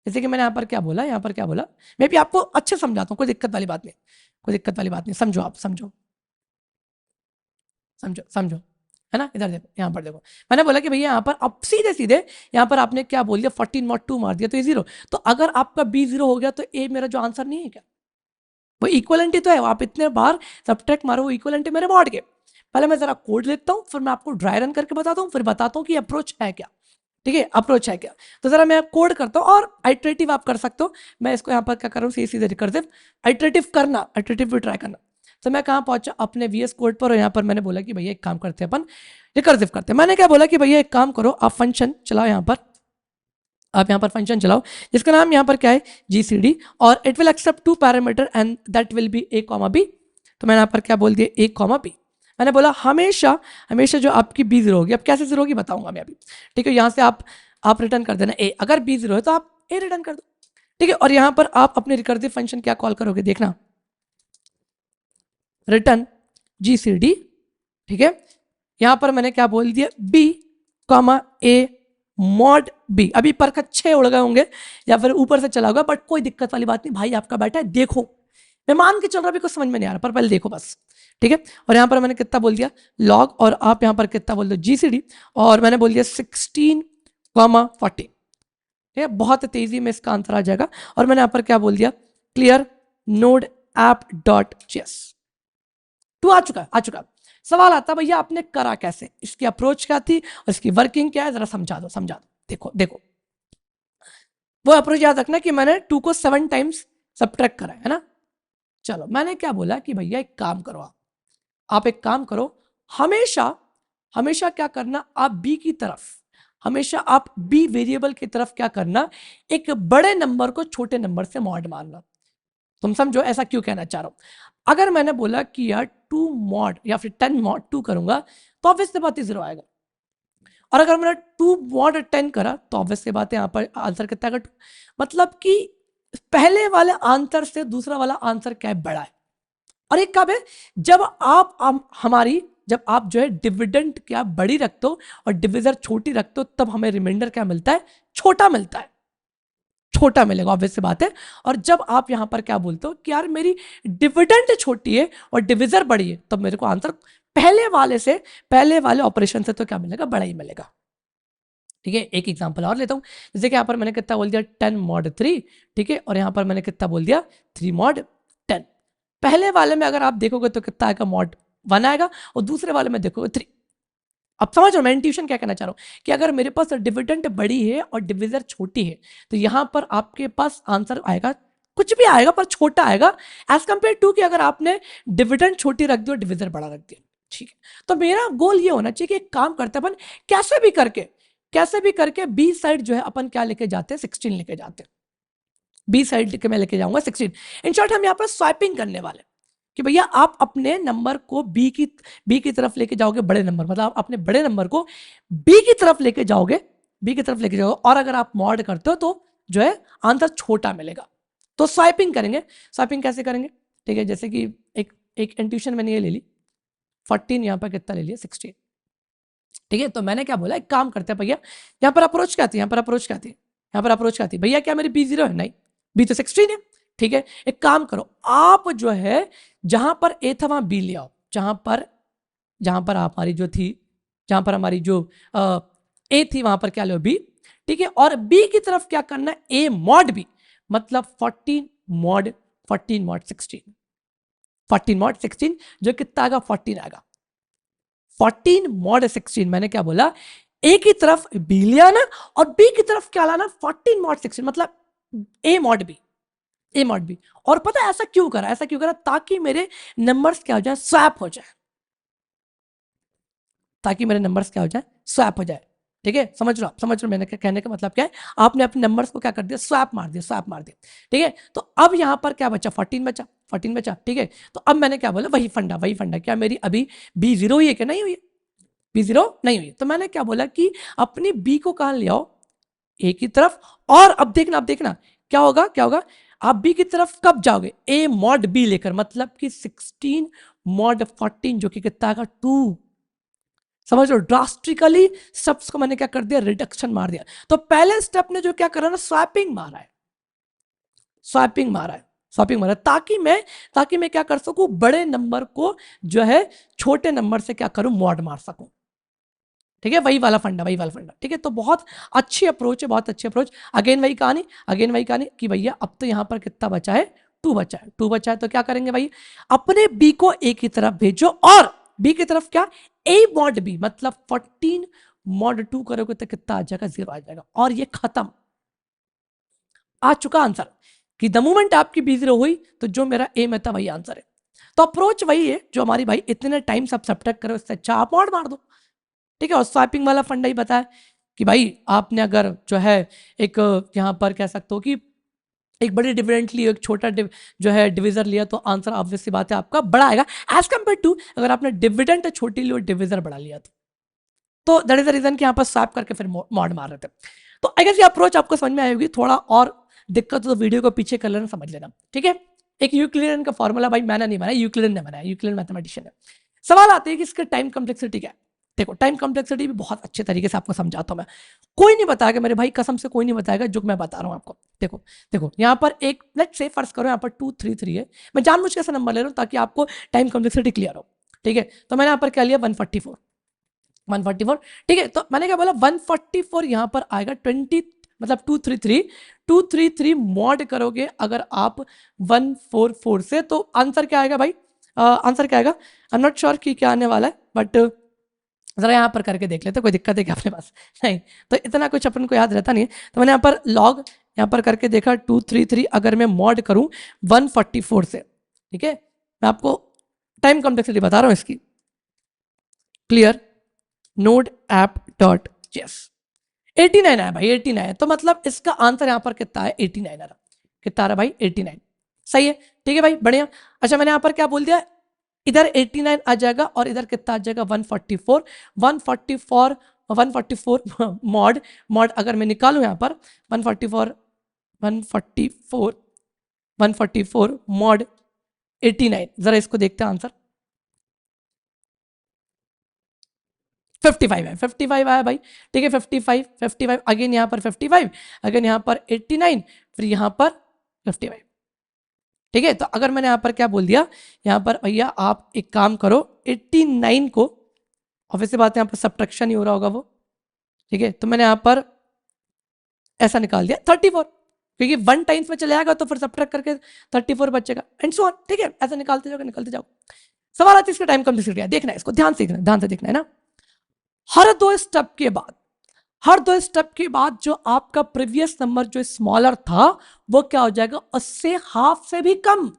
जैसे कि मैंने यहाँ पर क्या बोला, यहाँ पर क्या बोला, मैं भी आपको अच्छे समझाता हूँ, कोई दिक्कत वाली बात नहीं, कोई दिक्कत वाली बात नहीं, समझो आप, समझो समझो समझो, है ना। इधर देखो, यहाँ पर देखो, मैंने बोला कि भैया यहाँ पर अब सीधे सीधे यहाँ पर आपने क्या बोल दिया, 14 mod 2 मार दिया तो ये 0। तो अगर आपका B 0 हो गया तो A मेरा जो आंसर नहीं है क्या, वो इक्वलेंट ही तो है। आप इतने बार सब्ट्रैक्ट मारो, वो इक्वलेंट है मेरे मॉड के। पहले मैं जरा कोड लिखता हूँ, फिर मैं आपको ड्राई रन करके बताता हूँ, फिर बताता हूँ कि अप्रोच है क्या। ठीक है, अप्रोच है क्या, तो जरा मैं कोड करता हूँ, और आइट्रेटिव आप कर सकते हो। मैं इसको यहाँ पर क्या कर रहा हूँ, सीधे रिकर्सिव आइट्रेटिव करना, आइट्रेटिव भी ट्राई करना। तो मैं कहाँ पहुंचा, अपने VS कोड पर, और यहाँ पर मैंने बोला कि भैया एक काम करते हैं अपन, रिकर्सिव करते हैं। मैंने क्या बोला कि भैया एक काम करो, आप फंक्शन चलाओ यहाँ पर, आप यहाँ पर फंक्शन चलाओ जिसका नाम यहाँ पर क्या है, GCD, और it will accept 2 parameter and that will be A, B। तो मैंने यहाँ पर क्या बोल दिया, A, B। मैंने बोला हमेशा हमेशा जो आपकी B 0 होगी, अब कैसे 0 होगी बताऊंगा मैं अभी। ठीक है, यहाँ से आप रिटर्न कर देना A, अगर B 0 है तो आप A रिटर्न कर दो। ठीक है, और यहाँ पर आप अपने रिकर्सिव फंक्शन क्या कॉल करोगे, देखना रिटर्न GCD, ठीक है। यहां पर मैंने क्या बोल दिया, B, A mod B। अभी परख अच्छे उड़ गए होंगे या फिर ऊपर से चला होगा, बट कोई दिक्कत वाली बात नहीं, भाई आपका बैठा है, देखो मैं मान के चल रहा, अभी कुछ समझ में नहीं आ रहा, पर पहले देखो बस, ठीक है। और यहां पर मैंने कितना बोल दिया लॉग, और आप यहां पर कितना बोल दो GCD, और मैंने बोल दिया 16, 40, ठीक है। बहुत तेजी में इसका आंसर आ जाएगा। और मैंने यहां पर क्या बोल दिया, clear node app dot JS. Two आ चुका, आ चुका। सवाल आता भैया आपने करा कैसे, इसकी अप्रोच क्या थी और इसकी वर्किंग क्या है, जरा समझा दो, समझा दो। देखो देखो, वो अप्रोच याद रखना कि मैंने 2 को 7 टाइम्स सबट्रैक्ट करा है ना। चलो मैंने क्या बोला कि भैया एक काम करो, आप एक काम करो, हमेशा हमेशा क्या करना, आप बी की तरफ, हमेशा आप बी वेरिएबल की तरफ क्या करना, एक बड़े नंबर को छोटे नंबर से मॉड मारना। तुम समझो ऐसा क्यों कहना चाह रहा हूं। अगर मैंने बोला कि यार 2 मॉड या फिर 10 मॉड 2 करूंगा, तो ऑब्वियस बात ही 0 आएगा। और अगर मैंने 2 मॉड 10 करा, तो ऑब्वियस बात है यहाँ पर आंसर कितना आएगा, 2। मतलब कि पहले वाले आंसर से दूसरा वाला आंसर क्या है, बड़ा है। और एक कब है, जब आप हमारी, जब आप जो है डिविडेंड क्या बड़ी रखते हो और डिविजर छोटी रखते हो, तब हमें रिमाइंडर क्या मिलता है, छोटा मिलता है, छोटा मिलेगा, ऑब्वियस बात है। और जब आप यहां पर क्या बोलते हो कि यार मेरी डिविडेंड छोटी है और डिविजर बड़ी है, तब मेरे को आंसर पहले वाले से, पहले वाले ऑपरेशन से तो क्या मिलेगा, बड़ा ही मिलेगा। ठीक है, एक एग्जांपल और लेता हूं, जैसे कि यहां पर मैंने कितना बोल दिया 10 mod 3, ठीक है। और यहां पर मैंने कितना बोल दिया 3 mod 10। पहले वाले में अगर आप देखोगे तो कितना आएगा, mod 1 आएगा, और दूसरे वाले में देखोगे 3। अब समझ लो मैं इंट्यूशन क्या कहना चाह रहा हूं, कि अगर मेरे पास डिविडेंड बड़ी है और डिविजर छोटी है, तो यहां पर आपके पास आंसर आएगा, कुछ भी आएगा पर छोटा आएगा, एज कंपेयर टू कि अगर आपने डिविडेंड छोटी रख दी और डिविजर बड़ा रख दिया। ठीक है, तो मेरा गोल ये होना चाहिए कि एक काम करते अपन, कैसे भी करके बी साइड जो है अपन क्या लेके जाते हैं, 16 लेके जाते हैं। बी साइड के मैं लेके जाऊंगा 16। इन शॉर्ट हम यहाँ पर स्वाइपिंग करने वाले, कि भैया आप अपने नंबर को बी की तरफ लेके जाओगे, बड़े नंबर, मतलब आप अपने बड़े नंबर को बी की तरफ लेके जाओगे, और अगर आप मॉड करते हो तो जो है आंसर छोटा मिलेगा। तो स्वाइपिंग करेंगे। स्वाइपिंग कैसे करेंगे, ठीक है, जैसे कि एक इंट्यूशन मैंने ये ले ली, 14 यहाँ पर कितना ले लिया 16, ठीक है। तो मैंने क्या बोला, एक काम करते हैं भैया, यहाँ पर अप्रोच क्या थी, भैया क्या मेरी B0 है, नहीं, बी तो 16 है, ठीक है। एक काम करो, आप जो है जहां पर ए था वहां बी ले आओ, जहां पर हमारी जो थी, जहां पर हमारी जो ए थी वहां पर क्या लो बी, ठीक है। और बी की तरफ क्या करना, ए मॉड बी, मतलब 14 मॉड 16, 14 मॉड 16 जो कितना आएगा, 14 आएगा। 14 मॉड 16, मैंने क्या बोला, ए की तरफ बी ले आना और बी की तरफ क्या लाना, 14 मॉड 16, मतलब ए मॉड बी, और पता है ऐसा क्यों करा, ताकि मेरे नंबर्स क्या हो जाए, स्वैप हो जाए, स्वैप हो जाए, ठीक है। समझ लो मैंने कहने का मतलब क्या है, आपने अपने नंबर्स को क्या कर दिया, स्वैप मार दिया, ठीक है। तो अब यहां पर क्या बचा, 14 बचा, ठीक है। तो अब मैंने क्या बोला, वही फंडा, क्या मेरी अभी B0 हुई है कि नहीं हुई है, B0 नहीं हुई। तो मैंने क्या बोला कि अपनी बी को कहां ले आओ, ए की तरफ, और अब देखना क्या होगा, आप बी की तरफ कब जाओगे, ए मॉड बी लेकर, मतलब कि 16 मॉड 14 जो कि कितना आएगा 2। समझ लो, ड्रास्टिकली स्टेप्स को मैंने क्या कर दिया, रिडक्शन मार दिया। तो पहले स्टेप ने जो क्या करा ना, स्वैपिंग मारा है, ताकि मैं क्या कर सकूं, बड़े नंबर को जो है छोटे नंबर से क्या करूं, मॉड मार सकूं, ठीक है। वही वाला फंडा, ठीक है। तो बहुत अच्छी अप्रोच है, अगेन वही कहानी कि भैया अब तो यहां पर कितना बचा है, 2 बचा है, तो क्या करेंगे भाई, अपने बी को ए की तरफ भेजो, और बी की तरफ क्या, ए मॉड बी, मतलब 14 मॉड 2 करोगे तो कितना आ जाएगा, 0 आ जाएगा, और ये खत्म, आ चुका आंसर, कि द मोमेंट आपकी B0 हुई तो जो मेरा ए में था वही आंसर है। तो अप्रोच वही है जो हमारी भाई इतने टाइम सब सब्ट्रैक्ट करो, उससे अच्छा आप मॉड मार दो, ठीक है। और स्वैपिंग वाला फंडा ही बताया कि भाई आपने अगर जो है एक यहाँ पर कह सकते हो कि एक बड़ी डिविडेंड ली, एक छोटा जो है डिविजर लिया, तो आंसर ऑब्वियस सी बात है आपका बड़ा आएगा, एज कंपेयर टू अगर आपने डिविडेंड छोटी ली और डिविजर बड़ा लिया तो दैट इज द रीजन कि यहाँ पर स्वैप करके फिर मॉड मार रहे थे। तो आई गेस ये अप्रोच आपको समझ में आई होगी, थोड़ा और दिक्कत हो तो वीडियो को पीछे कर लेना, समझ लेना, ठीक है। एक यूक्लिडियन का फॉर्मूला भाई मैंने नहीं बनाया, यूक्लिडियन ने बनाया, यूक्लिडियन मैथमेटिशियन है। सवाल आते हैं कि इसका टाइम कॉम्प्लेक्सिटी क्या है। देखो टाइम कॉम्प्लेक्सिटी भी बहुत अच्छे तरीके से आपको समझाता हूं मैं, कोई नहीं बताएगा मेरे भाई, कसम से कोई नहीं बताएगा जो मैं बता रहा हूं आपको। देखो देखो यहाँ पर एक लेट्स से फर्ज करो यहाँ पर 233 है, मैं जानबूझ के ऐसा नंबर ले रहा हूँ ताकि आपको टाइम कॉम्प्लेक्सिटी क्लियर हो, ठीक है। तो मैंने यहाँ पर क्या लिया 144, ठीक है। तो मैंने क्या बोला 144 यहाँ पर आएगा 20 मतलब 233 मॉड करोगे अगर आप 144 से, तो आंसर क्या आएगा भाई, आंसर क्या आएगा, आई एम नॉट श्योर कि क्या आने वाला है, बट जरा यहाँ पर करके देख लेते, कोई दिक्कत है क्या अपने पास, नहीं तो इतना कुछ अपन को याद रहता नहीं है। तो मैंने यहाँ पर लॉग यहाँ पर करके देखा 233 अगर मैं मॉड करूँ 144 से, ठीक है। मैं आपको टाइम कॉम्प्लेक्सिटी बता रहा हूँ इसकी, clear, node app dot JS 89 है भाई, 89, तो मतलब इसका आंसर यहाँ पर कितना है 89 आ रहा, कितना आ रहा भाई 89, सही है, ठीक है भाई बढ़िया। अच्छा मैंने यहाँ पर क्या बोल दिया, इधर 89 आ जाएगा और इधर कितना आ जाएगा 144 मॉड अगर मैं निकालूं यहाँ पर 144 मॉड 89, जरा इसको देखते हैं आंसर 55 है, 55 आया भाई, ठीक है। 55 अगेन यहाँ पर 55, अगेन यहाँ पर 89, फिर यहाँ पर 55, ठीक है। तो अगर मैंने यहाँ पर क्या बोल दिया, यहाँ पर भैया आप एक काम करो 89 को, ऑब्वियसली बात है यहाँ पर सब्ट्रैक्शन ही हो रहा होगा वो, ठीक है। तो मैंने यहाँ पर ऐसा निकाल दिया 34, क्योंकि 1 टाइम्स में चले आएगा तो फिर सब्ट्रैक्ट करके 34 बचेगा एंड सो ऑन, ठीक है। ऐसा निकालते जाओ। सवाल आता है इसका टाइम कॉम्प्लेक्सिटी, देखना है इसको, ध्यान से देखना है ना। हर दो स्टेप के बाद जो आपका प्रीवियस नंबर जो स्मॉलर था वो क्या हो जाएगा, उससे हाफ से भी कम,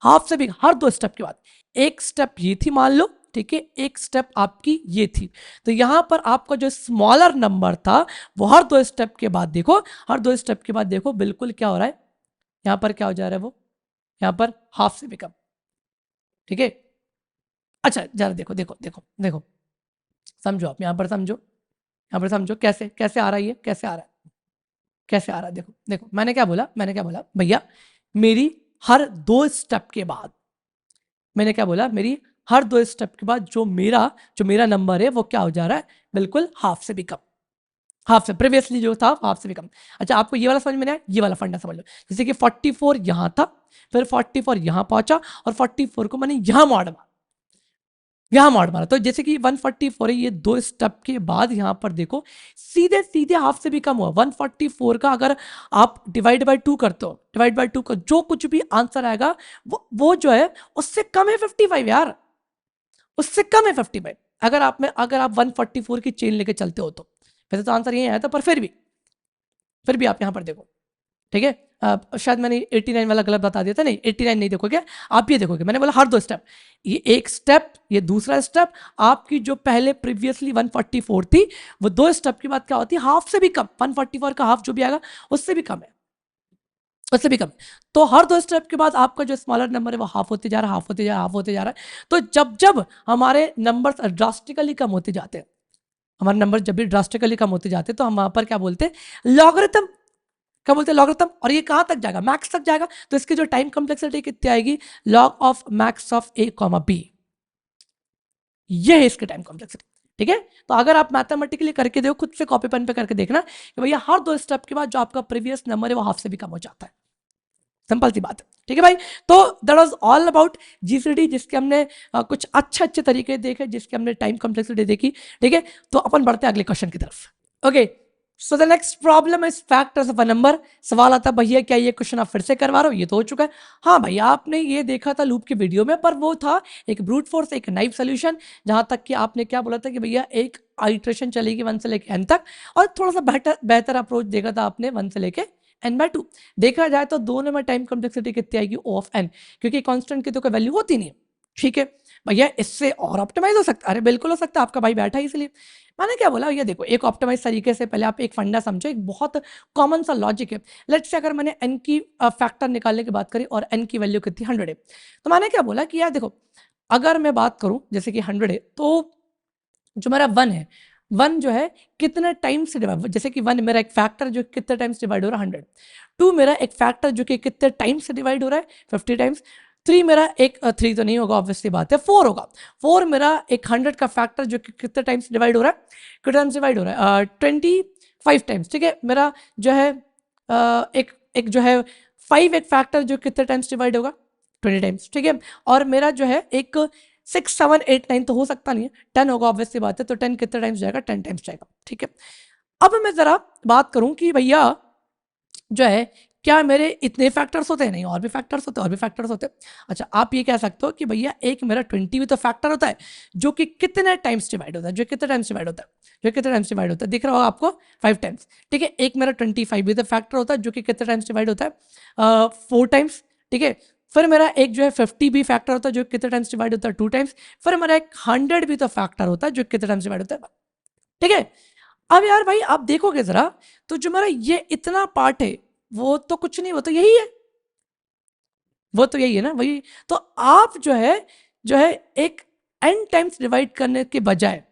हर दो स्टेप के बाद। एक स्टेप ये थी मान लो, ठीक है, एक स्टेप आपकी ये थी, तो यहां पर आपका जो स्मॉलर नंबर था वो हर दो स्टेप के बाद देखो बिल्कुल क्या हो रहा है, यहां पर क्या हो जा रहा है वो, यहां पर हाफ से भी कम, ठीक है। अच्छा जरा देखो समझो आप, यहां पर समझो कैसे आ रहा है ये, कैसे आ रहा है, देखो मैंने क्या बोला भैया मेरी हर दो स्टेप के बाद, मैंने क्या बोला, मेरी हर दो स्टेप के बाद जो मेरा नंबर है वो क्या हो जा रहा है, बिल्कुल हाफ से भी कम, हाफ से प्रीवियसली जो था हाफ से भी कम। अच्छा आपको ये वाला समझ में नहीं आया, ये वाला फंडा समझ लो, जैसे कि 44 यहां था, फिर 44 यहां पहुंचा और 44 को मैंने यहां मारा, तो जैसे कि 144 है, ये दो स्टेप के बाद यहां पर देखो सीधे हाफ से भी कम हुआ। 144 का अगर आप डिवाइड बाय 2 करते हो, डिवाइड बाय 2 का जो कुछ भी आंसर आएगा वो जो है उससे कम है 55 यार, उससे कम है 55। अगर आप 144 की चेन लेके चलते हो तो वैसे तो आंसर यही आया था, पर फिर भी आप यहां पर देखो, ठीक है। शायद मैंने 89 वाला गलत बता दिया था, नहीं 89 नहीं देखोगे आप, ये देखोगे मैंने बोला हर दो स्टेप, ये एक स्टेप ये दूसरा स्टेप, आपकी जो पहले प्रीवियसली 144 थी वो दो स्टेप के बाद क्या होती है, हाफ से भी कम, 144 का हाफ जो भी आएगा उससे भी कम है, उससे भी कम। तो हर दो स्टेप के बाद आपका जो स्मॉलर नंबर है वो हाफ होते जा रहा है। तो जब हमारे नंबर्स ड्रास्टिकली कम होते जाते हैं, हमारे नंबर जब भी ड्रास्टिकली कम होते जाते हैं तो हम वहां पर क्या बोलते हैं, लॉगरिथम, क्या बोलते हैं लॉगरिथम। और ये कहां तक जाएगा, मैक्स तक जाएगा, तो इसकी जो टाइम कॉम्प्लेक्सिटी कितनी आएगी, log of max of a, b, ये है इसकी टाइम कॉम्प्लेक्सिटी, ठीक है। तो अगर आप मैथमेटिकली करके देखो, खुद से कॉपी पेन पे करके देखना कि भैया हर दो स्टेप के बाद जो आपका प्रीवियस नंबर है वो हाफ से भी कम हो जाता है, सिंपल सी बात है, ठीक है भाई। तो that was all about GCD, जिसके हमने कुछ अच्छे तरीके देखे, जिसके हमने टाइम कॉम्प्लेक्सिटी देखी, ठीक है। तो अपन बढ़ते हैं अगले क्वेश्चन की तरफ। Okay so the next problem is factors of a number. सवाल आता है भैया क्या ये क्वेश्चन आप फिर से करवा रहे हो, ये तो हो चुका है। हाँ भैया आपने ये देखा था लूप की वीडियो में, पर वो था एक ब्रूट फोर्स, एक नाइव सोल्यूशन, जहां तक कि आपने क्या बोला था कि भैया एक आइट्रेशन चलेगी 1 से लेके n तक, और थोड़ा सा बेहतर अप्रोच देखा था आपने 1 से लेके n/2। देखा जाए तो दोनों में टाइम कॉम्प्लेक्सिटी कितनी आएगी, O ऑफ n, क्योंकि कांस्टेंट की तो कोई वैल्यू होती नहीं है, ठीक है। भैया इससे और ऑप्टिमाइज हो सकता है, अरे बिल्कुल हो सकता है, आपका भाई बैठा है इसलिए मैंने क्या बोला, ये देखो एक ऑप्टिमाइज तरीके से पहले आप एक फंडा समझो, एक बहुत कॉमन सा लॉजिक है। लेट्स से अगर मैंने n की फैक्टर निकालने की बात करी और n की वैल्यू कितनी 100 है, तो मैंने क्या बोला कि यार देखो अगर मैं बात करूं जैसे कि 100 है, तो जो मेरा 1 है वन जो है कितने टाइम्स से डिवाइड, जैसे कि वन मेरा एक फैक्टर जो कितने टाइम्स डिवाइड हो रहा है 100, टू मेरा एक फैक्टर जो कि कितने टाइम्स से डिवाइड हो रहा है 50 टाइम्स, थ्री मेरा एक थ्री तो नहीं होगा ऑब्वियसली बात है, फोर होगा, फोर मेरा एक 100 का फैक्टर जो कि कितने टाइम्स डिवाइड हो रहा है, कितने टाइम्स डिवाइड हो रहा है 25 टाइम्स, ठीक है। मेरा जो है एक एक जो है 5 एक फैक्टर जो कितने टाइम्स डिवाइड होगा 20 टाइम्स, ठीक है। और मेरा जो है एक 6 7 8 9 तो हो सकता नहीं है, 10 होगा ऑब्वियसली बात है, तो 10 कितने टाइम्स जाएगा 10 टाइम्स जाएगा, ठीक है। अब मैं जरा बात करूं कि भैया जो है क्या मेरे इतने फैक्टर्स होते हैं, नहीं और भी फैक्टर्स होते हैं, और भी फैक्टर्स होते हैं। अच्छा आप ये कह सकते हो कि भैया एक मेरा 20 भी तो फैक्टर होता है जो कि कितने टाइम्स डिवाइड होता है, जो कितने टाइम्स डिवाइड होता है, जो कितने टाइम्स डिवाइड होता है, दिख रहा होगा आपको 5 टाइम्स, ठीक है। एक मेरा 25 भी तो फैक्टर होता है जो कि कितने टाइम्स डिवाइड होता है 4 टाइम्स, ठीक है। फिर मेरा एक जो है 50 भी फैक्टर होता है जो कितने टाइम्स डिवाइड होता है 2 टाइम्स, फिर मेरा एक 100 भी तो फैक्टर होता है जो कितने टाइम्स डिवाइड होता है, ठीक है। अब यार भाई आप देखोगे जरा, तो जो मेरा ये इतना पार्ट है वो तो कुछ नहीं, वो तो यही है, वो तो यही है ना वही। तो आप जो है एक n टाइम्स डिवाइड करने के बजाय,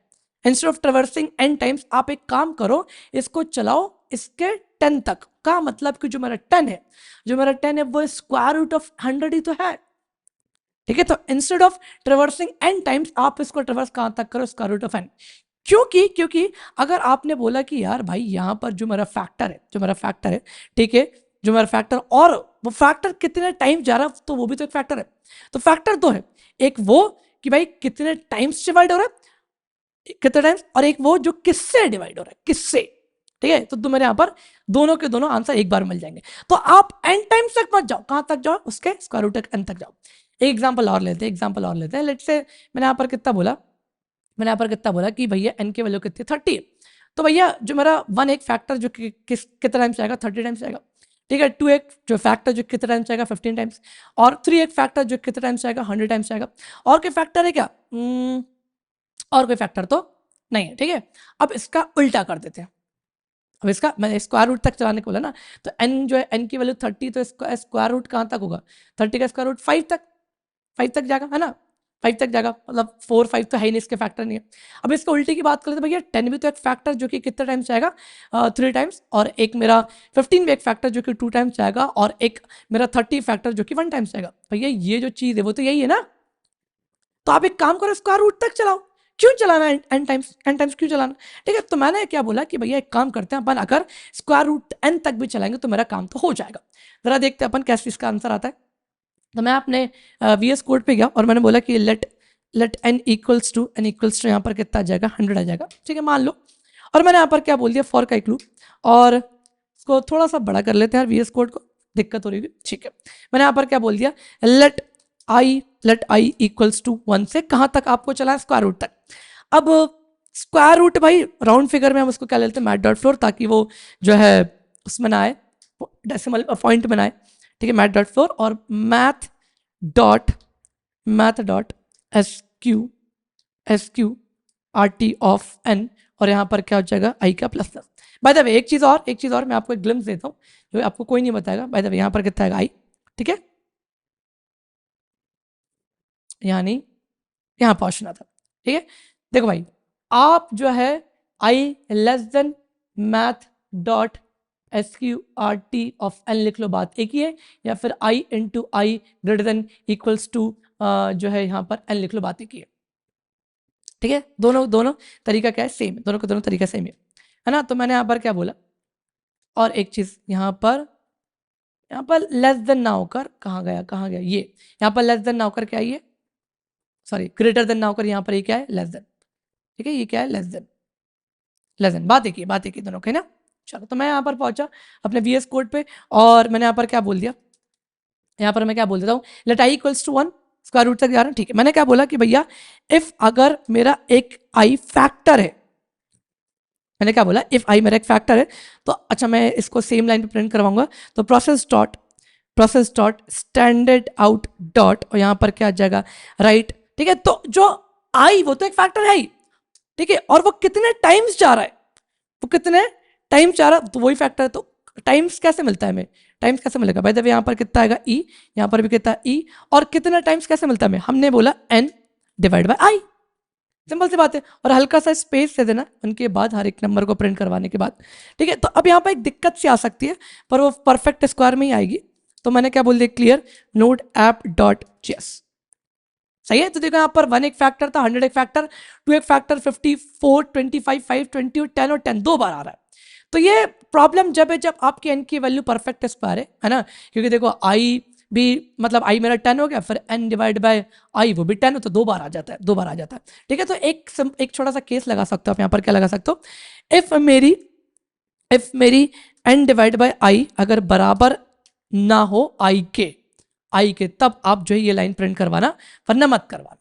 instead of traversing n times, आप एक काम करो, इसको चलाओ इसके 10 तक का मतलब कि जो मेरा 10 है, जो मेरा 10 है वो स्क्वायर रूट ऑफ 100 ही तो है, ठीक है। तो instead of traversing n times आप इसको ट्रेवर्स कहां तक करो, स्क्वायर रूट ऑफ n। क्योंकि अगर आपने बोला कि यार भाई यहाँ पर जो मेरा फैक्टर है, जो मेरा फैक्टर है, ठीक है, जो मेरा फैक्टर, और वो फैक्टर कितने टाइम जा रहा है, तो वो भी तो एक फैक्टर है। तो फैक्टर दो है, एक वो कि भाई कितने टाइम्स डिवाइड हो रहा है, कितने टाइम्स, और एक वो जो किससे डिवाइड हो रहा है, किससे, ठीक है। तो तुम्हारे यहाँ पर दोनों के दोनों आंसर एक बार मिल जाएंगे। तो आप n टाइम्स तक मत जाओ, कहां तक जाओ, उसके स्क्वायर रूट n तक जाओ। एक एग्जाम्पल और लेते हैं, एग्जाम्पल और लेते हैं। लेट्स से मैंने यहाँ पर कितना बोला, मैंने यहाँ पर कितना बोला कि भैया n की वैल्यू कितनी 30 है, तो भैया जो मेरा वन एक फैक्टर जो कितना टाइम्स आएगा 30 टाइम्स आएगा, ठीक है। टू एक जो फैक्टर जो कितना टाइम्स आएगा 15 टाइम्स, और थ्री एक फैक्टर जो कितना टाइम्स आएगा 100 टाइम्स आएगा। और कोई फैक्टर है क्या? और कोई फैक्टर तो नहीं है, ठीक है। अब इसका उल्टा कर देते हैं, अब इसका मैंने स्क्वायर रूट तक चलाने को बोला ना, तो n जो है n की वैल्यू 30, तो स्क्वायर रूट कहाँ तक होगा, 30 का स्क्वायर रूट 5 तक, 5 तक जाएगा, है ना, 5 तक जाएगा, मतलब 4 5 तो है ही नहीं, इसके फैक्टर नहीं है। अब इसको उल्टी की बात करें तो भैया 10 भी तो एक फैक्टर जो कि कितने टाइम्स जाएगा 3 टाइम्स, और एक मेरा 15 भी एक फैक्टर जो कि 2 टाइम्स जाएगा, और एक मेरा 30 फैक्टर जो कि 1 टाइम्स जाएगा। भैया ये जो चीज़ है वो तो यही है ना। तो आप एक काम करो, स्क्वायर रूट तक चलाओ, क्यों चलाना एन टाइम्स क्यों चलाना, ठीक है। तो मैंने क्या बोला कि भैया एक काम करते हैं अपन, अगर स्क्वायर रूट n तक भी चलाएंगे तो मेरा काम तो हो जाएगा। जरा देखते हैं अपन कैसे इसका आंसर आता है। तो मैं अपने VS कोड पे गया और मैंने बोला कि लेट n इक्वल्स टू यहाँ पर कितना आ जाएगा 100 आ जाएगा, ठीक है, मान लो। और मैंने यहाँ पर क्या बोल दिया, फॉर का एक लूप, और इसको थोड़ा सा बड़ा कर लेते हैं VS कोड को, दिक्कत हो रही है, ठीक है। मैंने यहाँ पर क्या बोल दिया, लेट i इक्वल्स टू 1 से कहाँ तक आपको चला है, स्क्वायर रूट तक। अब स्क्वायर रूट भाई राउंड फिगर में हम उसको क्या लेते हैं, मैथ डॉट फ्लोर, ताकि वो जो है उसमें ना आए, डेसिमल पॉइंट में ना आए, ठीक है। मैथ डॉट फ्लोर और math dot S Q R T of N, और यहाँ पर क्या हो जाएगा आई का plus plus. By the way एक चीज़ और मैं आपको एक ग्लिम्स देता हूँ जो आपको कोई नहीं बताएगा। बाय द वे यहाँ पर कितना आएगा आई, ठीक है, यानी यहाँ पहुँचना था, ठीक है। देखो भाई आप जो है I less than math dot SQRT of n लिख लो, बात एक ही है, या फिर I into I greater than equals to जो है यहाँ पर n लिख लो, बात एक ही है, ठीक है। दोनों दोनों तरीका क्या है, सेम, दोनों का दोनों तरीका सेम है ना। तो मैंने यहाँ पर क्या बोला, और एक चीज़ यहाँ पर लेस देन ना होकर कहाँ गया ये, यहाँ पर लेस देन ना होकर क्या है ये, सॉरी ग्रेटर देन ना होकर यहाँ पर ये क्या है, लेस देन, ठीक है। ये क्या है, लेस देन, बात एक ही दोनों की ना। चलो तो मैं यहाँ पर पहुंचा अपने VS कोड पे, और मैंने यहाँ पर क्या बोल दिया, यहाँ पर मैं क्या बोल देता हूँ, let I equals to 1, square root तक जा रहा है, ठीक है। मैंने क्या बोला कि भैया इफ अगर मेरा एक आई फैक्टर है, मैंने क्या बोला, इफ आई मेरा एक फैक्टर है, तो अच्छा मैं इसको सेम लाइन पे प्रिंट करवाऊंगा, तो process dot standard out dot, और यहाँ पर क्या आ जाएगा राइट, ठीक है। तो जो आई वो तो एक फैक्टर है ही, ठीक है, और वो कितने टाइम्स जा रहा है, वो कितने टाइम्स जा रहा है, तो वही फैक्टर है। तो टाइम्स कैसे मिलता है हमें, टाइम्स कैसे मिलेगा, बाय द वे यहाँ पर कितना आएगा ई, यहाँ पर भी कितना ई, और कितना टाइम्स कैसे मिलता है हमें, हमने बोला n divide by I, simple सी बात है। और हल्का सा स्पेस दे देना उनके बाद हर एक नंबर को प्रिंट करवाने के बाद, ठीक है। तो अब यहाँ पर एक दिक्कत सी आ सकती है, पर वो परफेक्ट स्क्वायर में ही आएगी। तो मैंने क्या बोल दिया, clear node app dot JS. सही है। तो देखो यहाँ पर 1 एक फैक्टर था, 100 एक फैक्टर, 2 एक फैक्टर, 54, 25, 5, 20 और 10 और 10 दो बार आ रहा है। तो ये प्रॉब्लम जब है जब आपके एन की वैल्यू परफेक्ट स्क्वायर है ना, क्योंकि देखो आई भी मतलब आई मेरा 10 हो गया, फिर n डिवाइड बाय आई वो भी 10 हो, तो दो बार आ जाता है, दो बार आ जाता है, ठीक है। तो एक छोटा सा केस लगा सकते हो आप यहाँ पर, क्या लगा सकते हो, इफ मेरी n डिवाइड बाय आई अगर बराबर ना हो आई के, तब आप जो है ये लाइन प्रिंट करवाना, वरना मत करवाना,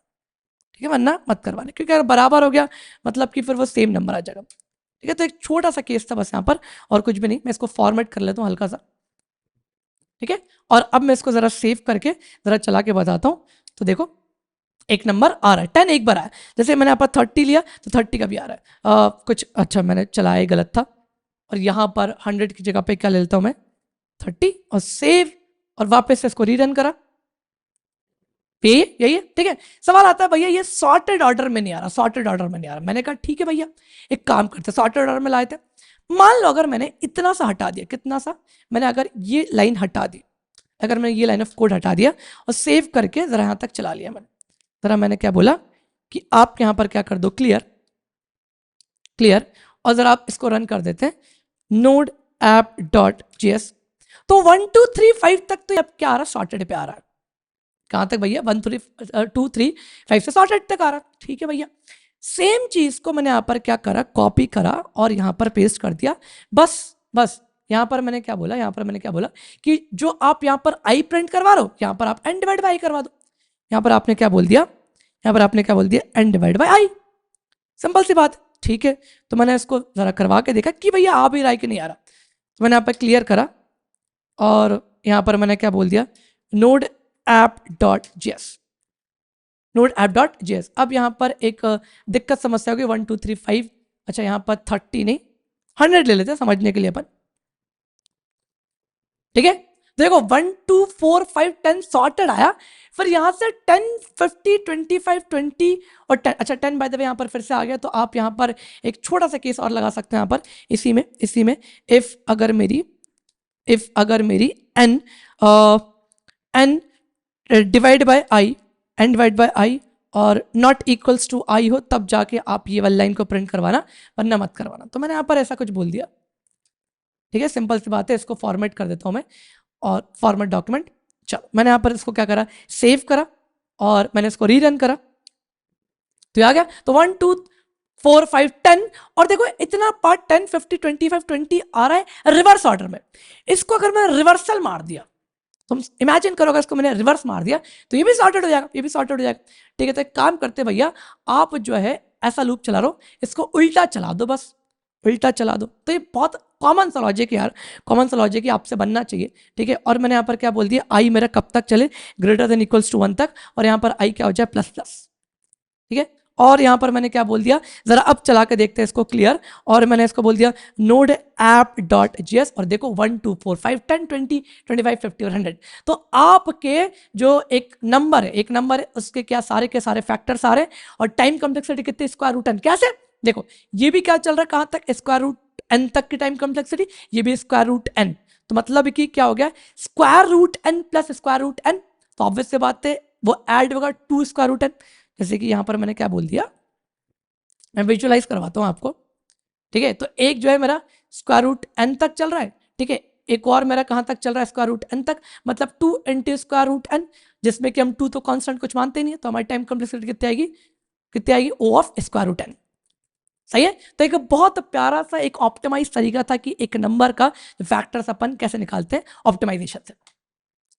ठीक है, वरना मत करवाना, क्योंकि अगर बराबर हो गया मतलब कि फिर वो सेम नंबर आ जाएगा, ठीक है। तो एक छोटा सा केस था बस यहाँ पर, और कुछ भी नहीं। मैं इसको फॉर्मेट कर लेता हूँ हल्का सा, ठीक है। और अब मैं इसको जरा सेव करके जरा चला के बताता हूँ। तो देखो एक नंबर आ रहा है, 10 एक बार आया, जैसे मैंने यहाँ पर 30 लिया तो 30 का भी आ रहा है। कुछ अच्छा मैंने चलाया गलत था, और यहाँ पर 100 की जगह पे क्या ले लेता हूँ मैं, 30, और सेव, और वापस से इसको रीरन करा, यही है, ठीक है। सवाल आता है भैया ये सॉर्टेड ऑर्डर में नहीं आ रहा, सॉर्टेड ऑर्डर में नहीं आ रहा। मैंने कहा ठीक है भैया, एक काम करते, सॉर्टेड ऑर्डर में लाए थे। मान लो अगर मैंने इतना सा हटा दिया, कितना सा, मैंने अगर ये लाइन हटा दी, अगर मैंने ये लाइन ऑफ कोड हटा दिया और सेव करके जरा यहां तक चला लिया मैंने, जरा मैंने क्या बोला कि आप यहां पर क्या कर दो, क्लियर, और जरा आप इसको रन कर देते हैं, नोड ऐप डॉट जेएस। तो 1 2 3 5 तक तो अब क्या आ रहा है, सॉर्टेड पे आ रहा है। कहां तक भैया, 1 3 2 3 5 से सॉर्टेड तक आ रहा, ठीक है भैया। सेम चीज को मैंने यहां पर क्या करा, कॉपी करा और यहां पर पेस्ट कर दिया। बस यहां पर मैंने क्या बोला, कि जो आप यहां पर आई प्रिंट करवा रहे हो, यहां पर आप एन डिवाइड बाई आई करवा दो। यहां पर आपने क्या बोल दिया, N divide by I, simple सी बात, ठीक है। तो मैंने इसको जरा करवा के देखा कि भैया आ भी रहा है कि नहीं आ रहा। तो मैंने यहाँ पर क्लियर करा, और यहां पर मैंने क्या बोल दिया, नोड ऐप डॉट जेएस। अब यहाँ पर एक दिक्कत समस्या होगी, 1 2 3 5, अच्छा यहाँ पर 30 नहीं 100 ले लेते हैं समझने के लिए अपन, ठीक है। देखो 1 2 4 5 10 सॉर्टेड आया, फिर यहां से 10 50 25 20 और 10, अच्छा 10 बाय द वे यहां पर फिर से आ गया। तो आप यहां पर एक छोटा सा केस और लगा सकते हैं यहां पर, इसी में इफ अगर मेरी n डिवाइड बाय आई और नॉट इक्वल्स टू आई हो, तब जाके आप ये वाली लाइन को प्रिंट करवाना, वरना मत करवाना। तो मैंने यहाँ पर ऐसा कुछ बोल दिया, ठीक है, सिंपल सी बात है। इसको फॉर्मेट कर देता हूँ मैं, और फॉर्मेट डॉक्यूमेंट, चलो मैंने यहाँ पर इसको क्या करा, सेव करा, और मैंने इसको रीरन करा, तो ये आ गया। तो 1 2 4 5 10, और देखो इतना पार्ट 10 50 25 20 आ रहा है रिवर्स ऑर्डर में। इसको अगर मैं रिवर्सल मार दिया, तुम इमेजिन करो अगर इसको मैंने रिवर्स मार दिया, तो ये भी सॉर्टेड हो जाएगा, ठीक है। तो एक काम करते भैया, आप जो है ऐसा लूप चला रहो, इसको उल्टा चला दो, बस उल्टा चला दो। तो ये बहुत कॉमन सा लॉजिक है यार, कॉमन सा लॉजिक आपसे बनना चाहिए, ठीक है। और मैंने यहाँ पर क्या बोल दिया, आई मेरा कब तक चले, ग्रेटर देन इक्वल्स टू 1 तक, और यहाँ पर आई क्या हो जाए, प्लस प्लस, ठीक है। और यहाँ पर मैंने क्या बोल दिया, जरा अब चला के देखते हैं इसको, क्लियर, और मैंने इसको बोल दिया नोड ऐप डॉट जेएस, और देखो 1 2 4 5 10 20 25 50 और 100। तो आपके जो एक नंबर है उसके क्या सारे के सारे फैक्टर्स आ रहे हैं, और टाइम कॉम्प्लेक्सिटी कितनी, स्क्वायर रूट n। कैसे, देखो ये भी क्या चल रहा है, कहां तक, स्क्वायर रूट n तक की टाइम कॉम्प्लेक्सिटी, ये भी स्क्वायर रूट n। तो मतलब कि क्या हो गया, square root n plus square root n। तो ऑब्वियस से बात है वो ऐड होगा 2 स्क्वायर रूट n। जैसे कि यहां पर मैंने क्या बोल दिया, मैं विजुअलाइज करवाता हूं आपको, ठीक है। तो एक जो है मेरा स्क्वायर रूट n तक चल रहा है, ठीक है। एक और मेरा कहां तक चल रहा है, स्क्वायर रूट n तक, मतलब 2 इंटू स्क्वायर रूट n, जिसमें कि हम 2 तो कांस्टेंट कुछ मानते नहीं है, तो हमारी टाइम कॉम्प्लेक्सिटी कितनी आएगी, ओ ऑफ स्क्वायर रूट n। सही है। तो एक बहुत प्यारा सा एक ऑप्टिमाइज तरीका था कि एक नंबर का फैक्टर्स अपन कैसे निकालते हैं ऑप्टिमाइजेशन से।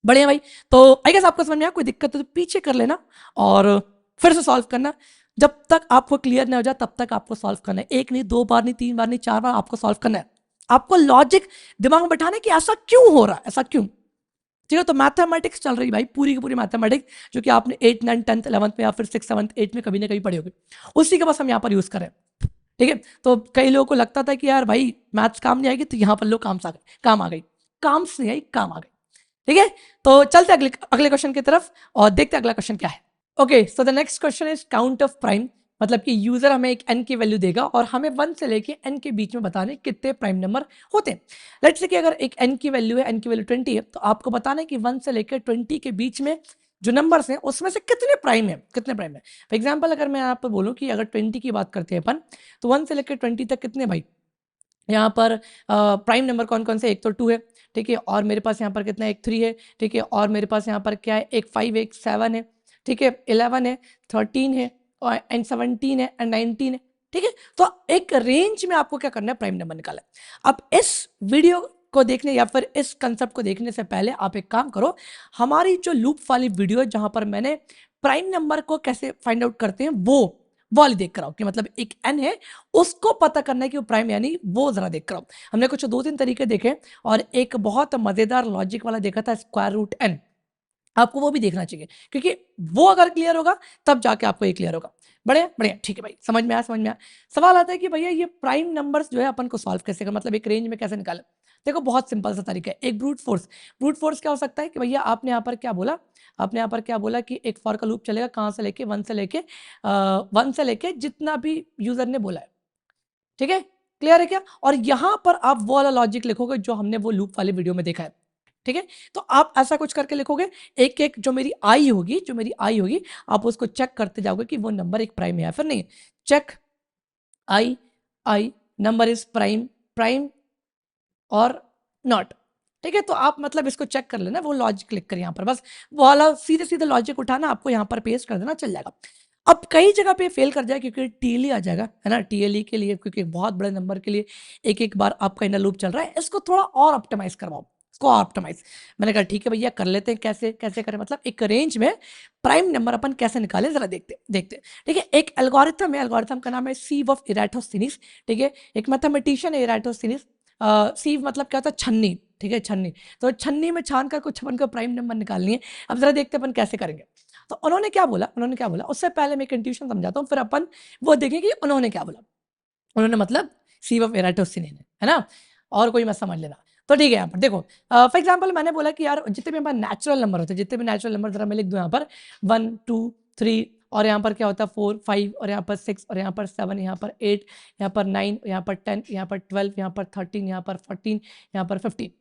बढ़िया भाई। तो आई गेस आपको समझ में आया, कोई दिक्कत है तो पीछे कर लेना और फिर से सॉल्व करना। जब तक आपको क्लियर नहीं हो जाए तब तक आपको सॉल्व करना है, एक नहीं, 2 बार नहीं, 3 बार नहीं, 4 बार आपको सॉल्व करना है। आपको लॉजिक दिमाग में बैठाना है कि ऐसा क्यों हो रहा है, ऐसा क्यों, ठीक है। तो मैथमेटिक्स चल रही भाई, पूरी की पूरी मैथमेटिक्स, जो कि आपने 8 9 10th 11th में या फिर 6 7th 8th में कभी ना कभी पढ़ी होगी, उसी के बस हम यहाँ पर यूज करें, ठीक है। तो कई लोगों को लगता था कि यार भाई मैथ्स काम नहीं आएगी, तो यहाँ पर लो काम आ गई, काम से नहीं आई, काम आ गई, ठीक है। तो चलते अगले क्वेश्चन की तरफ और देखते अगला क्वेश्चन क्या है। Okay, so the next question is count of prime, मतलब कि यूजर हमें एक n की वैल्यू देगा और हमें 1 से लेके n के बीच में बताने कितने प्राइम नंबर होते हैं। लेट्स से कि अगर एक n की वैल्यू है, n की वैल्यू 20 है, तो आपको बताना है कि 1 से लेकर 20 के बीच में जो नंबर्स हैं उसमें से कितने प्राइम है, कितने प्राइम है। फॉर एग्जाम्पल अगर मैं यहाँ पर बोलूँ कि अगर 20 की बात करते हैं अपन, तो 1 से लेकर 20 तक कितने भाई यहाँ पर प्राइम नंबर कौन कौन से, एक तो 2 है, ठीक है, और मेरे पास यहाँ पर कितना है, एक 3 है, ठीक है, और मेरे पास यहाँ पर क्या है, एक 5 है, एक 7 है, ठीक है, 11 है, 13 है, और एंड 17 है, एंड 19 है, ठीक है। तो एक रेंज में आपको क्या करना है, प्राइम नंबर निकालना है। अब इस वीडियो को देखने या फिर इस कंसेप्ट को देखने से पहले आप एक काम करो, हमारी जो लूप वाली वीडियो है जहां पर मैंने प्राइम नंबर को कैसे फाइंड आउट करते हैं वो वाली देख कर आओ, कि मतलब एक n है उसको पता करना है कि वो प्राइम यानी वो जरा देख कर आओ। हमने कुछ 2-3 तरीके देखे और एक बहुत मजेदार लॉजिक वाला देखा था, स्क्वायर रूट n। आपको वो भी देखना चाहिए, क्योंकि वो अगर क्लियर होगा तब जाके आपको ये क्लियर होगा। बढ़िया बढ़िया, ठीक है भाई, समझ में आया, समझ में आया। सवाल आता है कि भैया ये प्राइम नंबर्स जो है अपन को सॉल्व कैसे करें, मतलब एक रेंज में कैसे निकालें। देखो बहुत सिंपल सा तरीका है, एक ब्रूट फोर्स। ब्रूट फोर्स क्या हो सकता है कि भैया आपने यहाँ पर क्या बोला, आपने यहाँ पर क्या बोला कि एक फॉर का लूप चलेगा कहाँ से लेके, वन से लेके जितना भी यूजर ने बोला है, ठीक है, क्लियर है क्या। और यहां पर आप वो वाला लॉजिक लिखोगे जो हमने वो लूप वाले वीडियो में देखा है, ठीक है। तो आप ऐसा कुछ करके लिखोगे, एक एक जो मेरी आई होगी, जो मेरी आई होगी, आप उसको चेक करते जाओगे कि वो नंबर एक प्राइम है या फिर नहीं। Check I, I number is prime, prime और नॉट, ठीक है। तो आप मतलब इसको चेक कर लेना, वो लॉजिक लिख कर यहाँ पर बस वो वाला सीधे सीधे लॉजिक उठाना, आपको यहाँ पर पेस्ट कर देना, चल जाएगा। अब कई जगह पे फेल कर जाए क्योंकि टीएलई आ जाएगा, है ना, टीएलई के लिए, क्योंकि एक बहुत बड़े नंबर के लिए एक एक बार आपका इनर लूप चल रहा है, इसको थोड़ा और ऑप्टिमाइज करवाओ, इसको ऑप्टिमाइज। मैंने कहा ठीक है भैया कर लेते हैं, कैसे कैसे करें, मतलब एक रेंज में प्राइम नंबर अपन कैसे निकाले जरा देखते देखते, ठीक है। एक एल्गोरिथम है, एल्गोरिथम का नाम है सीव ऑफ इराटोस्थिनीस, ठीक है। एक मैथमेटिशियन है इराटोस्थिनीस, सीव मतलब क्या होता है, छन्नी, ठीक है, छन्नी। तो छन्नी में छान कर कुछ अपन को प्राइम नंबर निकालनी है। अब जरा देखते हैं अपन कैसे करेंगे। तो उन्होंने क्या बोला, उन्होंने क्या बोला, उससे पहले मैं कंट्यूशन समझाता हूँ, फिर अपन वो देखें कि उन्होंने क्या बोला। उन्होंने मतलब सीव ऑफ एराटोस्थिनीस है ना, और कोई मत समझ लेना। तो ठीक है, यहाँ पर देखो फॉर एग्जाम्पल मैंने बोला कि यार जितने भी हमारे नेचुरल नंबर होते हैं, जितने भी नेचुरल नंबर जरा मैं लिख दूँ यहाँ पर 1 2 3, और यहाँ पर क्या होता है 4 5, और यहाँ पर 6, और यहाँ पर 7, यहाँ पर 8, यहाँ पर 9, यहाँ पर 10, यहाँ पर 12, यहाँ पर 13, यहाँ पर 14, यहाँ पर 15।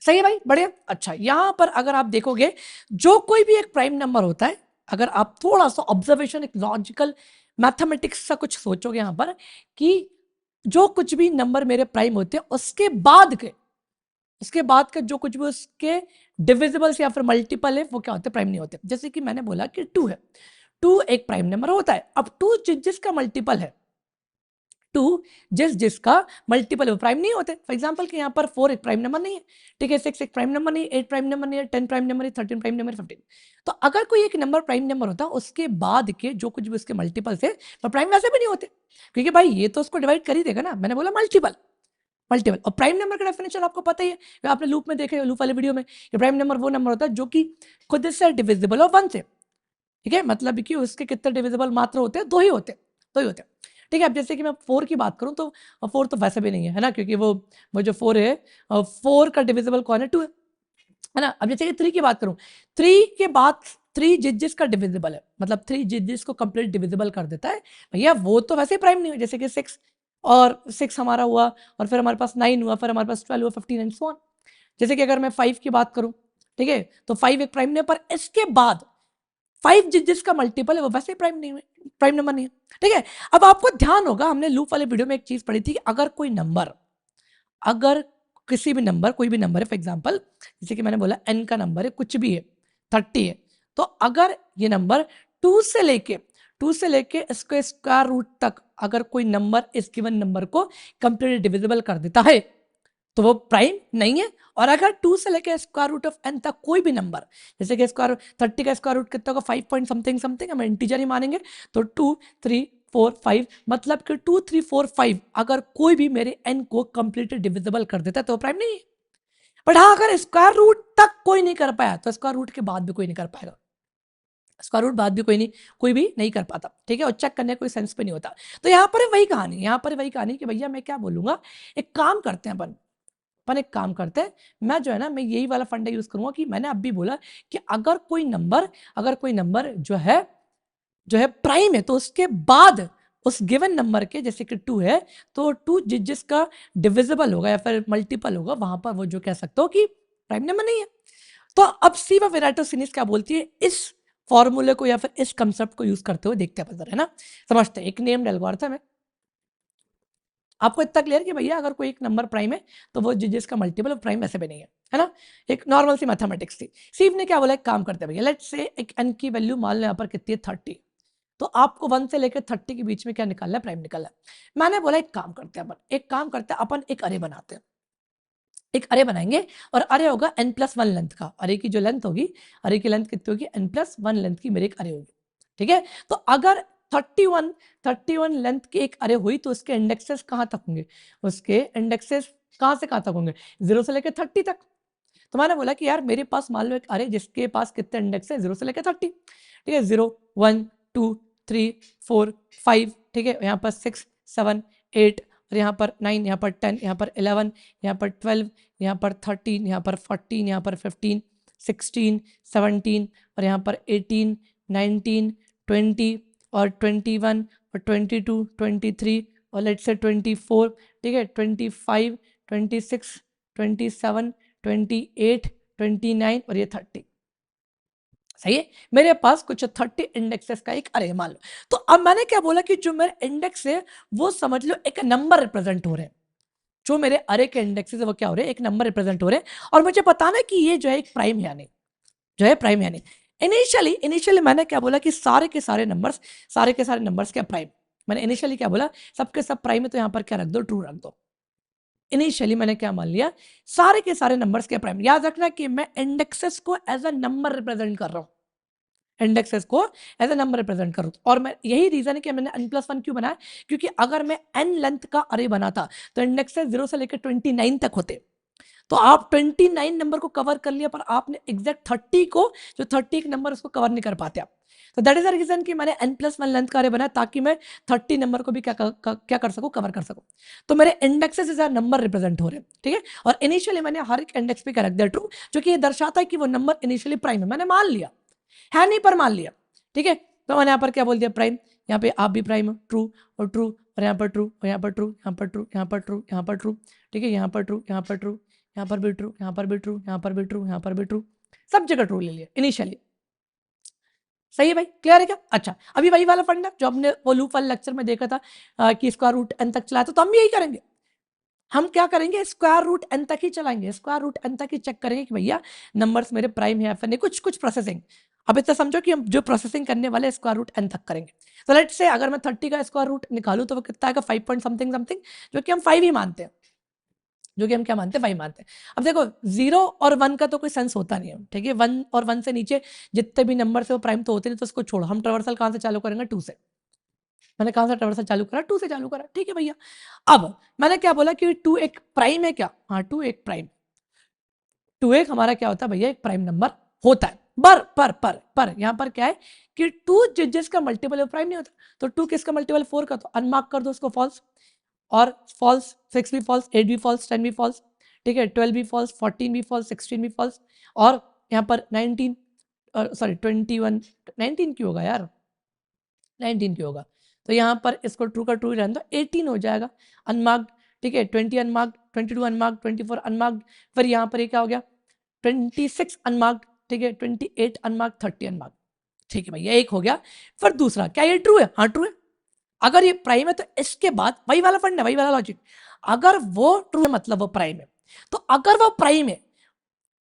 सही है भाई, बढ़िया। अच्छा, यहां पर अगर आप देखोगे जो कोई भी एक प्राइम नंबर होता है, अगर आप थोड़ा सा ऑब्जर्वेशन, एक लॉजिकल मैथमेटिक्स सा कुछ सोचोगे यहां पर, कि जो कुछ भी नंबर मेरे प्राइम होते हैं उसके बाद के जो कुछ भी उसके डिविजिबल्स या फिर मल्टीपल है वो क्या होते हैं, प्राइम नहीं होते। जैसे कि मैंने बोला कि 2 है, 2 एक प्राइम नंबर होता है। अब 2 जिसका मल्टीपल है, 2 जिसका मल्टीपल है प्राइम नहीं होते। फॉर एग्जांपल कि यहाँ पर 4 एक प्राइम नंबर नहीं है, ठीक है, 6 एक प्राइम नंबर नहीं है, 8 प्राइम नंबर नहीं है, 10 प्राइम नंबर नहीं, 13 प्राइम नंबर, 15। तो अगर कोई एक नंबर प्राइम नंबर होता उसके बाद के जो कुछ भी उसके मल्टीपल थे तो प्राइम वैसे भी नहीं होते, क्योंकि भाई ये तो उसको डिवाइड कर ही देगा ना। मैंने बोला मल्टीपल, मल्टीपल। और प्राइम नंबर का डेफिनेशन आपको पता ही है, आपने लूप में देखे, लूप वाले वीडियो में, कि प्राइम नंबर वो नंबर होता है जो कि खुद से डिविजिबल हो 1 से, ठीक है, मतलब कि उसके कितने डिविजिबल मात्र होते हैं, 2 ही होते हैं, 2 ही होते हैं, ठीक है। अब जैसे कि मैं 4 की बात करूं तो 4 तो वैसे भी नहीं है ना, क्योंकि वो जो 4 है, 4 का डिविजिबल कौन है, 2 है ना। अब जैसे कि 3 की बात करूं, 3 के बाद 3 जिस का डिविजिबल है, मतलब 3 जिस को कंप्लीट डिविजिबल कर देता है, भैया वो तो वैसे ही प्राइम नहीं है। जैसे कि 6 और 6 हमारा हुआ, और फिर हमारे पास 9 हुआ, फिर हमारे पास 12 हुआ, 15 एंड सो ऑन। जैसे कि अगर मैं 5 की बात करूं, ठीक है, तो 5 एक प्राइम नहीं है, पर इसके बाद 5 जिसका मल्टीपल है वो वैसे प्राइम नहीं है, प्राइम नंबर नहीं है, ठीक है। अब आपको ध्यान होगा, हमने लूप वाले वीडियो में एक चीज पढ़ी थी कि अगर कोई नंबर, अगर किसी भी नंबर, कोई भी नंबर है, फॉर एग्जांपल जैसे कि मैंने बोला n का नंबर है, कुछ भी है, 30 है, तो अगर ये नंबर 2 से लेके इसके स्क्वायर रूट तक अगर कोई नंबर इस गिवन नंबर को कंप्लीटली डिविजिबल कर देता है तो वो प्राइम नहीं है। और अगर 2 से लेकर स्क्वायर रूट ऑफ n तक कोई भी नंबर, जैसे कि स्क्वायर 30 का स्क्वायर रूट कितना होगा, 5 पॉइंट समथिंग समथिंग, हम इंटीजर ही मानेंगे, तो 2 3 4 5, मतलब कि 2 3 4 5 अगर कोई भी मेरे n को कंप्लीटली डिविजिबल कर देता है तो वो प्राइम नहीं है। बट हाँ, अगर स्क्वायर रूट तक कोई नहीं कर पाया तो स्क्वायर रूट के बाद भी कोई नहीं कर पाएगा, स्क्वायर रूट बाद भी कोई भी नहीं कर पाता, ठीक है, और चेक करने का कोई सेंस भी नहीं होता। तो यहाँ पर वही कहानी, यहाँ पर वही कहानी कि भैया मैं क्या बोलूंगा, एक काम करते हैं अपन एक काम करते हैं, मैं जो है ना, मैं यही वाला फंडा यूज करूंगा कि मैंने अब भी बोला कि अगर कोई नंबर जो है जो है प्राइम है तो उसके बाद उस गिवन नंबर के, जैसे कि 2 है तो 2 जिसका डिविजिबल होगा या फिर मल्टीपल होगा, वहां पर वो जो कह सकते हो कि प्राइम नंबर नहीं है। तो अब सीवा विराटो सिनिस क्या बोलती है, इस फॉर्मूले को या फिर इस कंसेप्ट को यूज करते हुए देखते हैं, है ना, समझते हैं। एक नेम्ड एल्गोरिथम है, आपको इतना क्लियर कि भैया अगर कोई एक नंबर प्राइम है तो वो जिसका मल्टीपल ऑफ प्राइम वैसे भी नहीं है ना, एक नॉर्मल सी मैथमेटिक्स थी। सीव ने क्या बोला, एक काम करते हैं भैया, लेट्स से एक n की वैल्यू मान लो यहाँ पर कितनी है 30, तो आपको 1 से लेकर 30 के बीच में क्या निकालना है, प्राइम निकालना है। मैंने बोला एक काम करते हैं अपन एक अरे बनाते हैं, एक अरे बनाएंगे और अरे होगा n+1 लेंथ का। अरे की जो लेंथ होगी, अरे की लेंथ कितनी होगी, n+1 लेंथ की मेरी एक अरे होगी, ठीक है। तो अगर 31 लेंथ की एक अरे हुई तो उसके इंडेक्सेस कहाँ तक होंगे, उसके इंडेक्सेस कहाँ से कहाँ तक होंगे, 0 से लेकर 30 तक। तो मैंने बोला कि यार मेरे पास मान लो एक अरे जिसके पास कितने इंडेक्स है, 0 से लेकर 30, ठीक है, 0 1 2 3 4 5, ठीक है, यहाँ पर 6 7 8 और यहाँ पर 9, यहाँ पर 10, यहाँ पर 11, यहाँ पर 12, यहाँ पर 13, यहाँ पर 14, यहाँ पर 15 16 17 और यहाँ पर 18 19 20 और 21 और 22 23 और लेट्स से 24, ठीक है, 25 26 27 28 29 और ये 30, सही है। मेरे पास कुछ 30 इंडेक्सेस का एक अरे मान लो। तो अब मैंने क्या बोला कि जो मेरे इंडेक्स है वो समझ लो एक नंबर रिप्रेजेंट हो रहे हैं, जो मेरे अरे के इंडेक्सेस है वो क्या हो रहे हैं, एक नंबर रिप्रेजेंट हो रहे हैं। और मुझे बताना है कि ये जो है एक प्राइम या नहीं, जो है प्राइम या नहीं। इनिशियली मैंने क्या बोला कि सारे के सारे नंबर्स क्या प्राइम। मैंने इनिशियली क्या बोला, सबके सब प्राइम है तो यहाँ पर क्या रख दो, ट्रू रख दो। इनिशियली मैंने क्या मान लिया, सारे के सारे नंबर्स के प्राइम। याद रखना कि मैं इंडेक्सेस को एज अ नंबर रिप्रेजेंट कर रहा हूं, इंडेक्सेस को एज अ नंबर रिप्रेजेंट करूं। और मैं यही रीजन है कि मैंने n+1 क्यों बनाया, क्योंकि अगर मैं n लेंथ का अरे बनाता तो इंडेक्सेस 0 से लेकर 29 तक होते, तो आप 29 नंबर को कवर कर लिया, पर आपने एग्जैक्ट 30 को, जो 30 एक नंबर उसको कवर नहीं कर पाते आप। तो दैट इज द रीजन कि मैंने n+1 लेंथ का अरे बनाया ताकि मैं 30 नंबर को भी क्या कर सकूं, कवर कर सकूं। तो मेरे इंडेक्सेस इज नंबर रिप्रेजेंट हो रहे हैं, ठीक है। और इनिशियली मैंने हर एक इंडेक्स पे क्या रख दिया, ट्रू, जो कि ये दर्शाता है कि वो नंबर इनिशियली प्राइम है। मैंने मान लिया है नहीं, पर मान लिया, ठीक है। तो मैंने यहाँ पर क्या बोल दिया, प्राइम। यहाँ पे आप भी प्राइम हो, ट्रू और ट्रू और यहाँ पर ट्रू और यहाँ पर ट्रू, यहाँ पर ट्रू, यहाँ पर ट्रू, यहाँ पर ट्रू, ठीक है, यहाँ पर ट्रू, यहाँ पर ट्रू, यहाँ पर भी ट्रू, यहाँ पर भी ट्रू, यहाँ पर भी ट्रू, यहाँ पर भी ट्रू, सब जगह ट्रू ले लिया इनिशियली। सही है भाई, क्लियर है क्या? अच्छा, अभी वही वाला फंडा जो हमने वो लूप वाले लेक्चर में देखा था कि स्क्वायर रूट n तक चलाया था, तो हम भी यही करेंगे। हम क्या करेंगे, स्क्वायर रूट n तक ही चलाएंगे, स्क्वायर रूट n तक ही चेक करेंगे कि भैया नंबर्स मेरे प्राइम है या फिर नहीं, कुछ प्रोसेसिंग। अब इतना समझो कि हम जो प्रोसेसिंग करने वाले स्क्वायर रूट n तक करेंगे। तो लेट्स से अगर मैं 30 का स्क्वायर रूट निकालूं तो वो कितना आएगा, 5 पॉइंट समथिंग समथिंग, जो कि हम 5 ही मानते हैं, जो कि हम क्या मानते हैं, 5 मानते हैं। अब देखो 0 और 1 का तो कोई सेंस होता नहीं है, ठीक है। 1 और 1 से नीचे जितने भी नंबर से वो प्राइम तो होते नहीं, तो उसको छोड़ो। हम ट्रावर्सल कहाँ से चालू करेंगे, 2 से। मैंने कहाँ से ट्रावर्सल चालू करा, 2 से चालू करा, ठीक है भैया। अब मैंने क्या बोला कि 2 एक प्राइम है क्या, हाँ 2 एक प्राइम, 2 एक हमारा क्या होता है भैया, एक प्राइम नंबर होता है। पर यहाँ पर क्या है कि 2 जिसका मल्टीपल है प्राइम नहीं होता। तो 2 किसका मल्टीपल, 4 का, तो अनमार्क कर दो उसको फॉल्स, और फॉल्स, 6 भी फॉल्स, 8 भी फॉल्स, 10 भी फॉल्स, ठीक है, 12 भी फॉल्स, 14 भी फॉल्स, 16 भी फॉल्स, और यहाँ पर 19 सॉरी 21, 19 क्यों होगा यार, 19 क्यों होगा, तो यहाँ पर इसको ट्रू का ट्रू ही रहने दो, 18 हो जाएगा अनमार्क्ड, ठीक है, 20 अनमार्क्ड, 22 अनमार्क्ड, 24 अनमार्क्ड, फिर यहाँ पर ये क्या हो गया 26 अनमार्क्ड, ठीक है, 28 अनमार्क्ड, 30 अनमार्क्ड, ठीक है भैया, एक हो गया। फिर दूसरा, क्या ये ट्रू है, हाँ ट्रू है। अगर ये प्राइम है तो इसके बाद वही वाला फंड है, वही वाला लॉजिक, अगर वो ट्रू है मतलब वो प्राइम है। तो अगर वो प्राइम है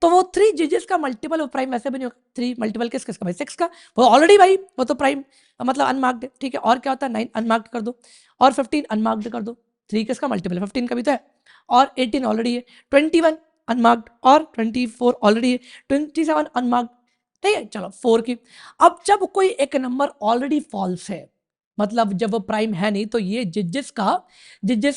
तो वो 3 जिस का मल्टीपल वो प्राइम वैसे भी नहीं होगा। 3 मल्टीपल किसका भाई, 6 का, वो ऑलरेडी भाई वो तो प्राइम मतलब अनमार्क्ड है, ठीक है। और क्या होता है, 9 अनमार्क्ड कर दो और 15 अनमार्क्ड कर दो, 3 किसका मल्टीपल है, 15 का भी तो है, और 18 ऑलरेडी है, 21 अनमार्क्ड और 24 ऑलरेडी है, 27 अनमार्क्ड, ठीक है। चलो 4 की। अब जब कोई एक नंबर ऑलरेडी फॉल्स है, मतलब जब वो प्राइम है नहीं, तो ये जिसका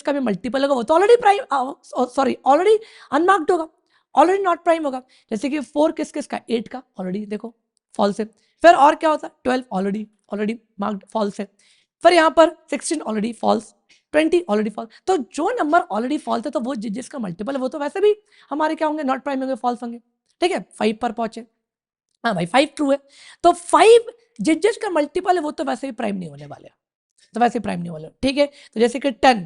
भी मल्टीपल होगा वो तो already prime, sorry already unmarked होगा, ऑलरेडी नॉट प्राइम होगा। जैसे कि 4 किसका, 8 का, ऑलरेडी देखो फॉल्स है। फिर और क्या होता है, 12 ऑलरेडी मार्क्ड फॉल्स है। फिर यहाँ पर 16 ऑलरेडी फॉल्स, 20 ऑलरेडी फॉल्स। तो जो नंबर ऑलरेडी फॉल्स है तो वो जिसका मल्टीपल है वो तो वैसे भी हमारे क्या होंगे, नॉट प्राइम होंगे, फॉल्स होंगे, ठीक है। 5 पर पहुंचे, हाँ भाई 5 ट्रू है। तो 5 जिस जिस का मल्टीपल है वो तो वैसे ही प्राइम नहीं होने वाले, तो वैसे प्राइम नहीं वाले, ठीक है। तो जैसे कि 10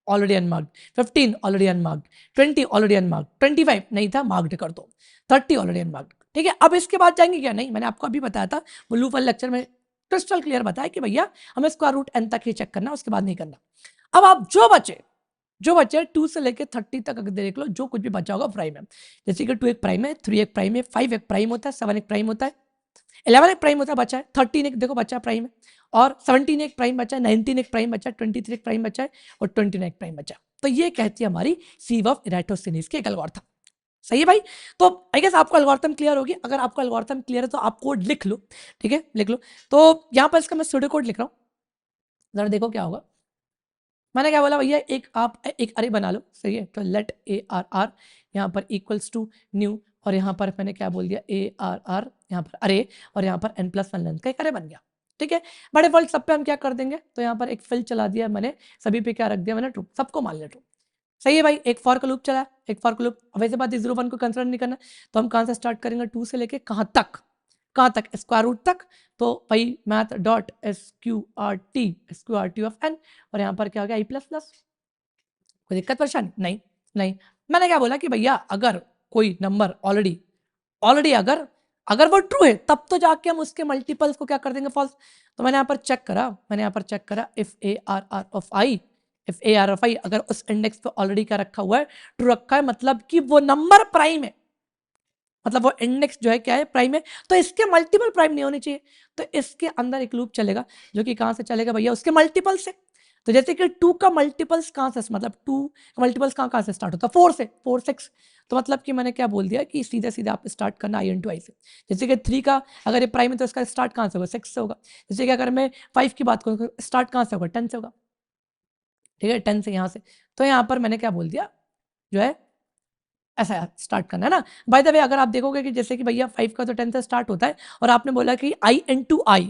already unmarked, 15 already unmarked, 20 already unmarked, 25 नहीं था मार्क्ड कर दो, 30 ऑलरेडी अनमार्क्ड, ठीक है। अब इसके बाद जाएंगे क्या? नहीं, मैंने आपको अभी बताया था ब्लू वाले लेक्चर में क्रिस्टल क्लियर बताया कि भैया हमें स्क्वायर रूट n तक ही चेक करना, उसके बाद नहीं करना। अब आप जो बचे 2 से लेके 30 तक अगर देख लो, जो कुछ भी बचा होगा प्राइम है। जैसे कि 2 एक प्राइम है, 3 एक प्राइम है, 5 एक प्राइम होता है, 7 एक प्राइम होता है, 11 एक प्राइम होता है, बचा है 13 एक देखो बचा प्राइम है, और 17 एक प्राइम बचा है, 19 एक प्राइम बचा है, 23 एक प्राइम बचा है, और 29 एक प्राइम बचा है। तो ये कहती है हमारी सीव ऑफ इराटोस्थिनीज की एक एल्गोरिथम। सही है भाई। तो आई गेस आपको एल्गोरिथम क्लियर होगी। अगर आपको एल्गोरिथम क्लियर है तो आप कोड लिख लो, ठीक है, लिख लो। तो यहाँ पर इसका मैं सूडो कोड लिख रहा हूँ, जरा देखो क्या होगा। मैंने क्या बोला भैया, आप एक अरे बना लो, सही है। तो लेट ARR यहाँ पर इक्वल्स टू न्यू, और यहाँ पर मैंने क्या बोल दिया, ARR यहाँ पर अरे, और यहाँ पर n+1 लेंथ का एक अरे बन गया, ठीक है। बड़े फॉल्ट सब पे हम क्या कर देंगे, तो यहाँ पर एक फिल चला दिया मैंने, सभी पे क्या रख दिया मैंने, ट्रू, सबको मान लिया ट्रू। सही है भाई। एक फॉर का लूप चला, एक फॉर का लूप। वैसे बात 0 1 को कंसिडर नहीं करना, तो हम कहाँ से स्टार्ट करेंगे, 2 से लेके कहाँ तक स्क्वायर रूट तक। तो भाई मैथ डॉट स्क्यूआरटी ऑफ n, और यहाँ पर क्या हो गया i++। कोई दिक्कत परेशानी नहीं, नहीं। मैंने क्या बोला कि भैया अगर कोई नंबर ऑलरेडी अगर वो ट्रू है तब तो जाके हम उसके मल्टीपल्स को क्या कर देंगे, फॉल्स। तो मैंने यहाँ पर चेक करा इफ ARR ऑफ i अगर उस इंडेक्स पे ऑलरेडी क्या रखा हुआ है, ट्रू रखा है, मतलब कि वो नंबर प्राइम है, मतलब वो इंडेक्स जो है क्या है, प्राइम है। तो इसके मल्टीपल प्राइम नहीं होने चाहिए। तो इसके अंदर एक लूप चलेगा जो कि कहां से चलेगा भैया, उसके मल्टीपल से। तो जैसे कि 2 का मल्टीपल्स कहां से, मतलब 2 का मल्टीपल्स कहां से स्टार्ट होता है, 4 से, 4 6। तो मतलब कि मैंने क्या बोल दिया कि सीधे सीधे आप स्टार्ट करना i × i से। जैसे कि 3 का अगर ये प्राइम है तो इसका स्टार्ट कहां से होगा, 6 से होगा। जैसे कि अगर मैं 5 की बात करूँ, स्टार्ट कहां से होगा, 10 से होगा, ठीक है, 10 से यहाँ से। तो यहाँ पर मैंने क्या बोल दिया, जो है ऐसा स्टार्ट करना है ना। बाय द वे अगर आप देखोगे कि जैसे कि भैया 5 का तो 10 से स्टार्ट होता है, और आपने बोला कि i × i,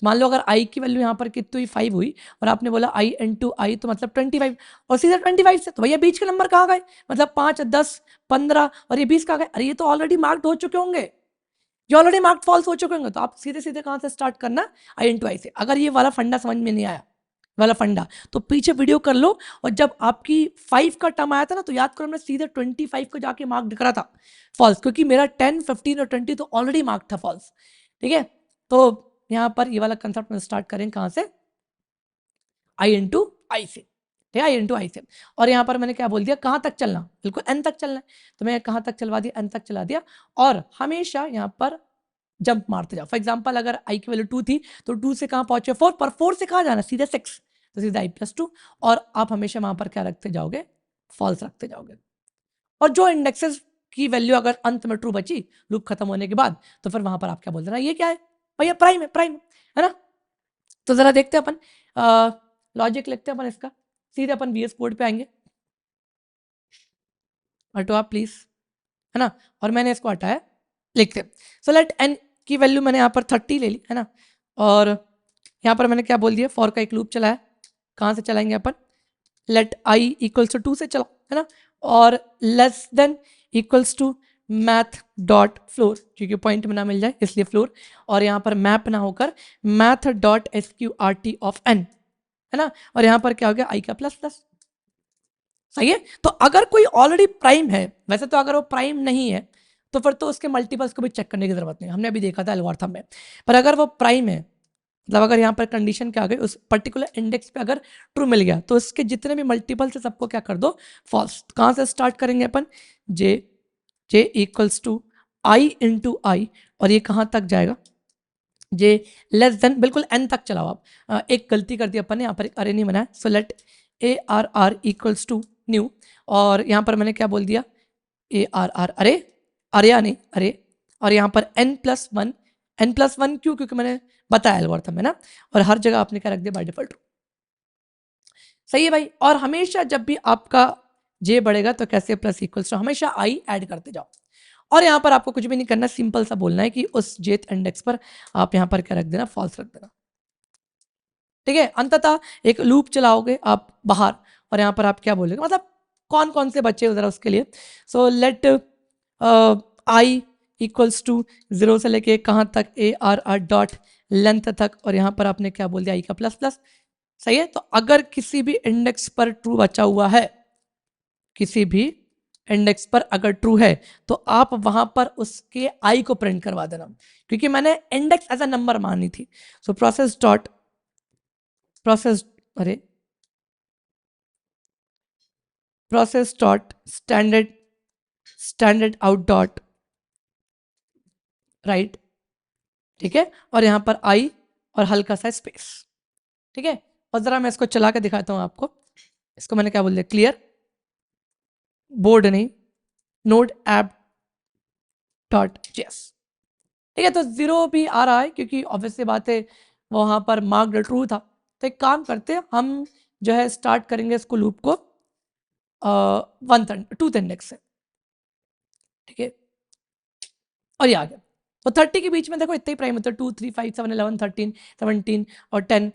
मान लो अगर i की वैल्यू यहाँ पर कितनी हुई, 5 हुई, और आपने बोला i × i तो मतलब 25, और सीधा 25 से, तो भैया बीच के नंबर कहाँ गए, मतलब 5 10 15 और ये 20 कहाँ गए, अरे ये तो ऑलरेडी मार्क्ड हो चुके होंगे, ये ऑलरेडी मार्क्ड फॉल्स हो चुके होंगे। तो आप सीधे सीधे कहाँ से स्टार्ट करना, i × i से। अगर ये वाला फंडा समझ में नहीं आया, वाला फंडा, तो पीछे वीडियो कर लो, और जब आपकी 5 का टर्म आया था ना, तो याद करो मैं सीधे 25 को जाके मार्क करा था फॉल्स, क्योंकि मेरा 10 15 और 20 तो ऑलरेडी मार्क था फॉल्स, ठीक है। तो यहाँ पर ये वाला कंसेप्ट में स्टार्ट करें कहाँ से, i × i से, ठीक है, i × i से। और यहाँ पर मैंने क्या बोल दिया, कहाँ तक चलना, बिल्कुल n तक चलना है। तो मैं कहाँ तक चलवा दिया, n तक चला दिया, और हमेशा यहाँ पर जंप मारते जाओ। फॉर एग्जाम्पल अगर i की वैल्यू 2 थी, तो 2 से कहाँ पहुंचे 4, पर 4 से कहाँ जाना, सीधे 6, तो सीधा i+2, और आप हमेशा वहां पर क्या रखते जाओगे, फॉल्स रखते जाओगे। और जो इंडेक्सेस की वैल्यू अगर अंत में ट्रू बची लूप खत्म होने के बाद, तो फिर वहां पर आप क्या बोल देना, ये क्या है भैया, प्राइम है ना। तो जरा देखते हैं अपन, लॉजिक लिखते हैं अपन इसका, सीधे अपन VS कोड पे आएंगे, हटो आप प्लीज, है ना। और मैंने इसको हटाया, लिखते हैं। सो लेट n की वैल्यू मैंने यहाँ पर 30 ले ली, है ना। और यहाँ पर मैंने क्या बोल दिया, फॉर का एक लूप चलाया, कहाँ से चलाएंगे अपन, लेट i = 2 से चला, है ना। और less than equals to math dot floor, क्योंकि पॉइंट में ना मिल जाए इसलिए फ्लोर, और यहाँ पर मैप ना होकर मैथ डॉट स्क्यूआरटी ऑफ n, है ना। और यहाँ पर क्या हो गया, i का प्लस। सही है। तो अगर कोई ऑलरेडी प्राइम है, वैसे तो अगर वो प्राइम नहीं है तो फिर तो उसके मल्टीपल्स को भी चेक करने की जरूरत नहीं, हमने अभी देखा था एल्गोरिथम में। पर अगर वो प्राइम है, मतलब अगर यहाँ पर कंडीशन क्या आ गई, उस पर्टिकुलर इंडेक्स पे अगर ट्रू मिल गया, तो उसके जितने भी मल्टीपल्स है सबको क्या कर दो, फॉल्स। कहाँ से स्टार्ट करेंगे अपन, j = i × i, और ये कहाँ तक जाएगा, j लेस देन, बिल्कुल n तक चलाओ आप। एक गलती कर दी अपन ने, यहाँ पर एक अरे नहीं बनाया। सो लेट ARR = न्यू, और यहाँ पर मैंने क्या बोल दिया, ARR अरे या नहीं अरे, और यहाँ पर n+1 क्यों, क्योंकि मैंने बताया एल्गोरिथम है ना। और हर जगह आपने क्या रख दिया, बाय डिफॉल्ट। सही है भाई। और हमेशा जब भी आपका j बढ़ेगा तो कैसे, प्लस इक्वल्स टू, हमेशा i ऐड करते जाओ। और यहाँ पर आपको कुछ भी नहीं करना, सिंपल सा बोलना है कि उस jth इंडेक्स पर आप यहाँ पर क्या रख देना, फॉल्स रख देना, ठीक है। अंततः एक लूप चलाओगे आप बाहर, और यहाँ पर आप क्या बोलोगे, मतलब कौन कौन से बच्चे जरा उसके लिए। सो लेट i = 0 से लेके कहाँ तक, ARR डॉट लेंथ तक, और यहाँ पर आपने क्या बोल दिया आई का प्लस प्लस, सही है। तो अगर किसी भी इंडेक्स पर ट्रू बचा हुआ है, किसी भी इंडेक्स पर अगर ट्रू है तो आप वहां पर उसके आई को प्रिंट करवा देना, क्योंकि मैंने इंडेक्स एज अ नंबर मानी थी। सो प्रोसेस डॉट प्रोसेस अरे process dot standard out dot right, ठीक है, और यहां पर आई और हल्का सा स्पेस, ठीक है। और जरा मैं इसको चला के दिखाता हूं आपको। इसको मैंने क्या बोल दिया, क्लियर बोर्ड नहीं, नोड ऐप डॉट जेएस, ठीक है। तो 0 भी आ रहा है क्योंकि ऑब्वियसली बात है वहां पर मार्क्ड ट्रू था। तो एक काम करते हैं हम, जो है स्टार्ट करेंगे इसको लूप को 2 इंडेक्स से, ठीक है। और ये आ गया। तो 30 के बीच में देखो इतने ही प्राइम होता है, 2 3 5 7 11 13 17 और 10,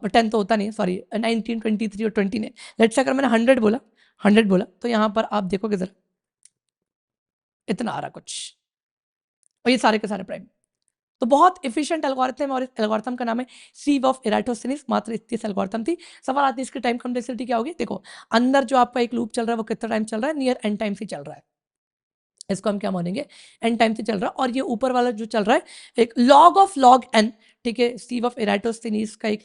10 तो होता नहीं है, सॉरी 19 23 और 20 ने। लेट्स से अगर मैंने 100 बोला तो यहाँ पर आप देखोगे जरा इतना आ रहा कुछ, और ये सारे के सारे प्राइम। तो बहुत एफिशिएंट एल्गोरिथम है, और इस एल्गोरिथम का नाम है सीव ऑफ इराटोस्थिनीस। मात्र इतनी एल्गोरिथम थी। सवाल आती है इसकी टाइम कॉम्प्लेक्सिटी क्या होगी। देखो अंदर जो आपका एक लूप चल रहा है वो कितना टाइम चल रहा है, नियर एन टाइम से चल रहा है, इसको हम क्या मानेंगे, एन टाइम से चल रहा है। और ये ऊपर वाला जो चल रहा है एक लॉग ऑफ लॉग एन, ठीक है। सीव ऑफ इराटोस्थिनीस का एक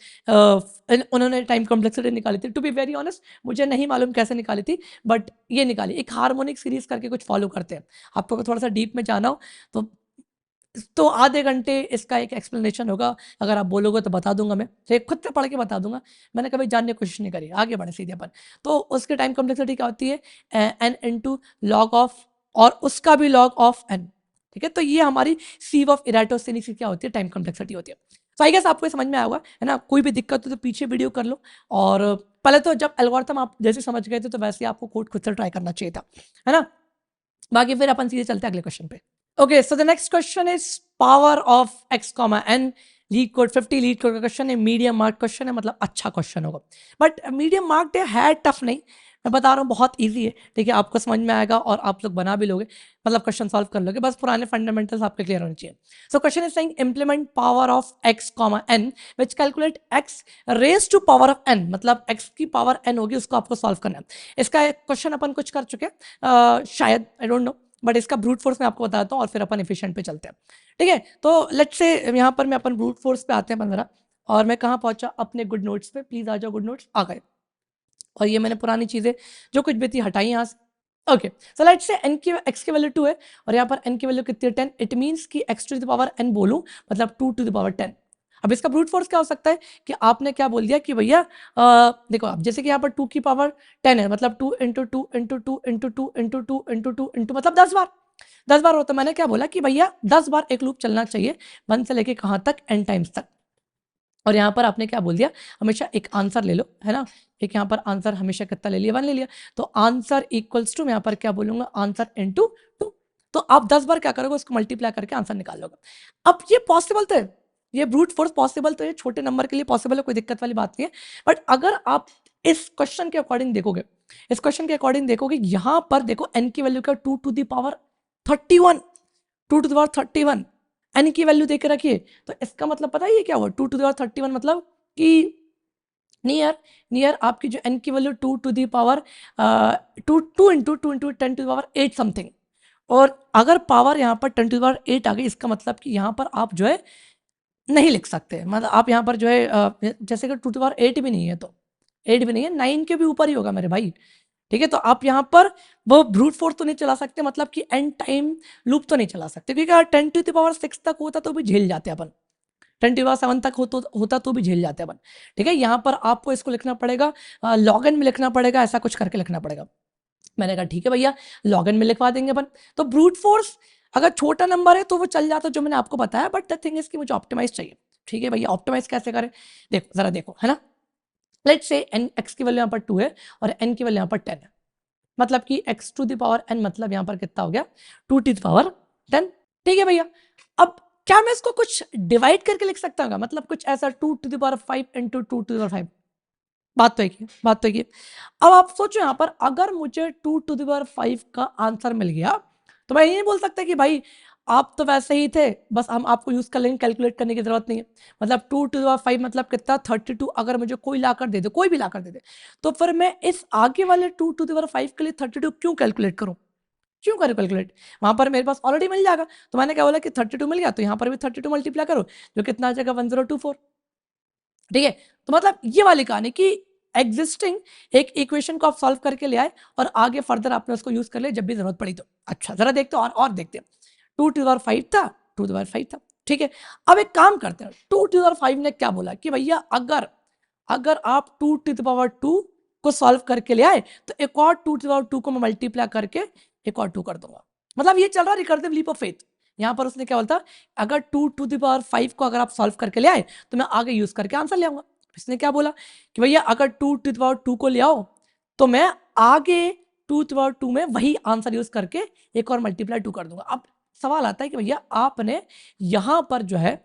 उन्होंने टाइम कॉम्प्लेक्सिटी निकाली थी। टू बी वेरी ऑनेस्ट मुझे नहीं मालूम कैसे निकाली थी, बट ये निकाली। एक हार्मोनिक सीरीज करके कुछ फॉलो करते हैं। आपको थोड़ा सा डीप में जाना हो तो आधे घंटे इसका एक एक्सप्लेनेशन होगा, अगर आप बोलोगे तो बता दूंगा मैं, तो खुद से पढ़ के बता दूंगा। मैंने कभी जानने की कोशिश नहीं करी। आगे बढ़े सीधे अपन। तो उसके टाइम कॉम्प्लेक्सिटी क्या होती है, एन इंटू लॉग ऑफ, और उसका भी लॉग ऑफ एन, ठीक है। तो ये हमारी सीव ऑफ इराटोस्थिनीस की क्या होती है, टाइम कॉम्प्लेक्सिटी होती है। तो आई गेस आपको समझ में आया होगा, है ना। कोई भी दिक्कत हो तो पीछे वीडियो कर लो, और पहले तो जब एल्गोरिथम आप जैसे समझ गए थे तो वैसे आपको कोड खुद से ट्राई करना चाहिए था, है ना। बाकी फिर अपन सीधे चलते हैं अगले क्वेश्चन पे। Okay, so the next question is power of x comma n, leet code 50 leet code का क्वेश्चन है, मीडियम मार्क क्वेश्चन है, मतलब अच्छा क्वेश्चन होगा। बट मीडियम मार्क है टफ नहीं, मैं बता रहा हूँ बहुत इजी है, ठीक है। आपको समझ में आएगा और आप लोग बना भी लोगे, मतलब क्वेश्चन सॉल्व कर लोगे, बस पुराने फंडामेंटल्स आपके क्लियर होने चाहिए। So question is saying implement power of x comma n which calculate x raise to power of n, मतलब x की पावर n होगी, उसको आपको सॉल्व करना है। इसका क्वेश्चन अपन कुछ कर चुके हैं शायद, आई डोंट नो, बट इसका ब्रूट फोर्स मैं आपको बताता हूँ और फिर अपन एफिशिएंट पे चलते हैं, ठीक है। तो लेट्स से यहाँ पर मैं अपन ब्रूट फोर्स पे आते हैं 15, और मैं कहाँ पहुंचा, अपने गुड नोट्स पे। प्लीज आ जाओ, गुड नोट्स आ गए, और ये मैंने पुरानी चीजें जो कुछ भी थी हटाई यहाँ से। Okay, so let's say n की x की वैल्यू 2 है और यहाँ पर n की वैल्यू कितनी है 10। इट मींस कि x to the power n बोलूं मतलब 2 टू द पावर 10। अब इसका ब्रूट फोर्स क्या हो सकता है कि आपने क्या बोल दिया कि भैया देखो आप, जैसे कि यहाँ पर 2 की पावर 10 है, मतलब 2 into 2 into 2 into 2 into 2 into 2 into, मतलब 10 बार। 10 बार होता, मैंने क्या बोला कि भैया 10 बार एक लूप चलना चाहिए, 1 से लेके कहाँ तक, n टाइम्स तक। और यहाँ पर आपने क्या बोल दिया, हमेशा एक आंसर ले लो, है ना। एक यहाँ पर आंसर हमेशा कितना ले लिया, 1 ले लिया। तो आंसर इक्वल्स टू, मैं यहाँ पर क्या बोलूंगा, आंसर इंटू 2। तो आप 10 बार क्या करोगे, उसको मल्टीप्लाई करके आंसर निकाल लोगे। अब ये पॉसिबल तो है, ये ब्रूट फोर्स पॉसिबल तो है, छोटे नंबर के लिए पॉसिबल है, कोई दिक्कत वाली बात नहीं है। बट अगर आप इस क्वेश्चन के अकॉर्डिंग देखोगे, इस क्वेश्चन के अकॉर्डिंग देखोगे, यहाँ पर देखो n की वैल्यू का 2 to the power 31, 2 to the power 31 n की वैल्यू देके रखिए। तो इसका मतलब पता है ये क्या हुआ, 2 टू द पावर 31 मतलब कि नियर आपकी जो n की value 2 to the power 2 into 10 to power 8 something. और अगर पावर यहाँ पर 10 टू पावर 8 आ गई, इसका मतलब कि यहाँ पर आप जो है नहीं लिख सकते, मतलब आप यहाँ पर जो है जैसे कि 2 टू पावर 8 भी नहीं है, तो 8 भी नहीं है, 9 के भी ऊपर ही होगा मेरे भाई, ठीक है। तो आप यहाँ पर वो ब्रूट फोर्स तो नहीं चला सकते, मतलब कि एन टाइम लूप तो नहीं चला सकते, क्योंकि अगर 10 टू द पावर 6 तक होता तो भी झेल जाते अपन, 10 टू द पावर 7 तक होता तो भी झेल जाते अपन, ठीक है। यहाँ पर आपको इसको लिखना पड़ेगा, लॉगन में लिखना पड़ेगा, ऐसा कुछ करके लिखना पड़ेगा। मैंने कहा ठीक है भैया, लॉगन में लिखवा देंगे अपन। तो ब्रूट फोर्स अगर छोटा नंबर है तो वो चल जाता, जो मैंने आपको बताया, बट द थिंग इज कि मुझे ऑप्टिमाइज चाहिए, ठीक है भैया। ऑप्टिमाइज कैसे करें, देखो जरा देखो, है ना। लेट्स से n x की वैल्यू यहाँ पर 2 है और n की वैल्यू यहाँ पर 10 है, मतलब कि x to the power n, मतलब यहाँ पर कितना हो गया, 2 टू द पावर 10, ठीक है भैया। अब क्या मैं इसको कुछ डिवाइड करके लिख सकता हूँ, मतलब कुछ ऐसा 2 to the power 5 into 2 to the power 5, बात तो एक ही, बात तो एक ही। अब आप सोचो यहाँ पर अगर मुझे 2 टू द पावर 5 का आंसर मिल गया, तो मैं ये नहीं बोल सकता कि भाई आप तो वैसे ही थे, बस हम आपको यूज कर लेंगे, कैलकुलेट करने की जरूरत नहीं है। मतलब 2 टू द पावर 5 मतलब कितना 32। अगर मुझे कोई लाकर दे दे, कोई भी लाकर दे दे, तो फिर मैं इस आगे वाले 2 टू द पावर 5 के लिए 32 क्यों कैलकुलेट करूं? क्यों करूं कैलकुलेट? वहां पर मेरे पास ऑलरेडी मिल जाएगा। तो मैंने क्या बोला कि 32 मिल गया, तो यहाँ पर भी 32 मल्टीप्लाई करो, जो कितना आ जाएगा 1024। ठीक है, तो मतलब ये वाली कहानी कि एग्जिस्टिंग एक इक्वेशन को आप सॉल्व करके ले आए और आगे फर्दर आपने उसको यूज कर लिया जब भी जरूरत पड़ी तो। अच्छा जरा देखते हैं और देखते हैं। 2 टू द पावर 5 था, 2 टू द पावर 5 था। ठीक है, अब एक काम करते हैं। 2 टू द पावर 5 ने क्या बोला कि भैया अगर अगर आप 2 टू द पावर 2 को सॉल्व करके ले आए तो एक और 2 टू द पावर 2 को मैं मल्टीप्लाई करके एक और 2 कर दूंगा। मतलब ये चल रहा रिकर्सिव लीप ऑफ फेथ। यहाँ पर उसने क्या बोलता, अगर 2 टू द पावर 5 को अगर आप सॉल्व करके ले आए तो मैं आगे यूज करके आंसर ले आऊंगा। इसने क्या बोला कि भैया अगर 2 टू द पावर 2 को ले आओ तो मैं आगे 2 टू द पावर 2 में वही आंसर यूज करके एक और मल्टीप्लाई 2 कर दूंगा। अब सवाल आता है कि भैया आपने यहाँ पर जो है,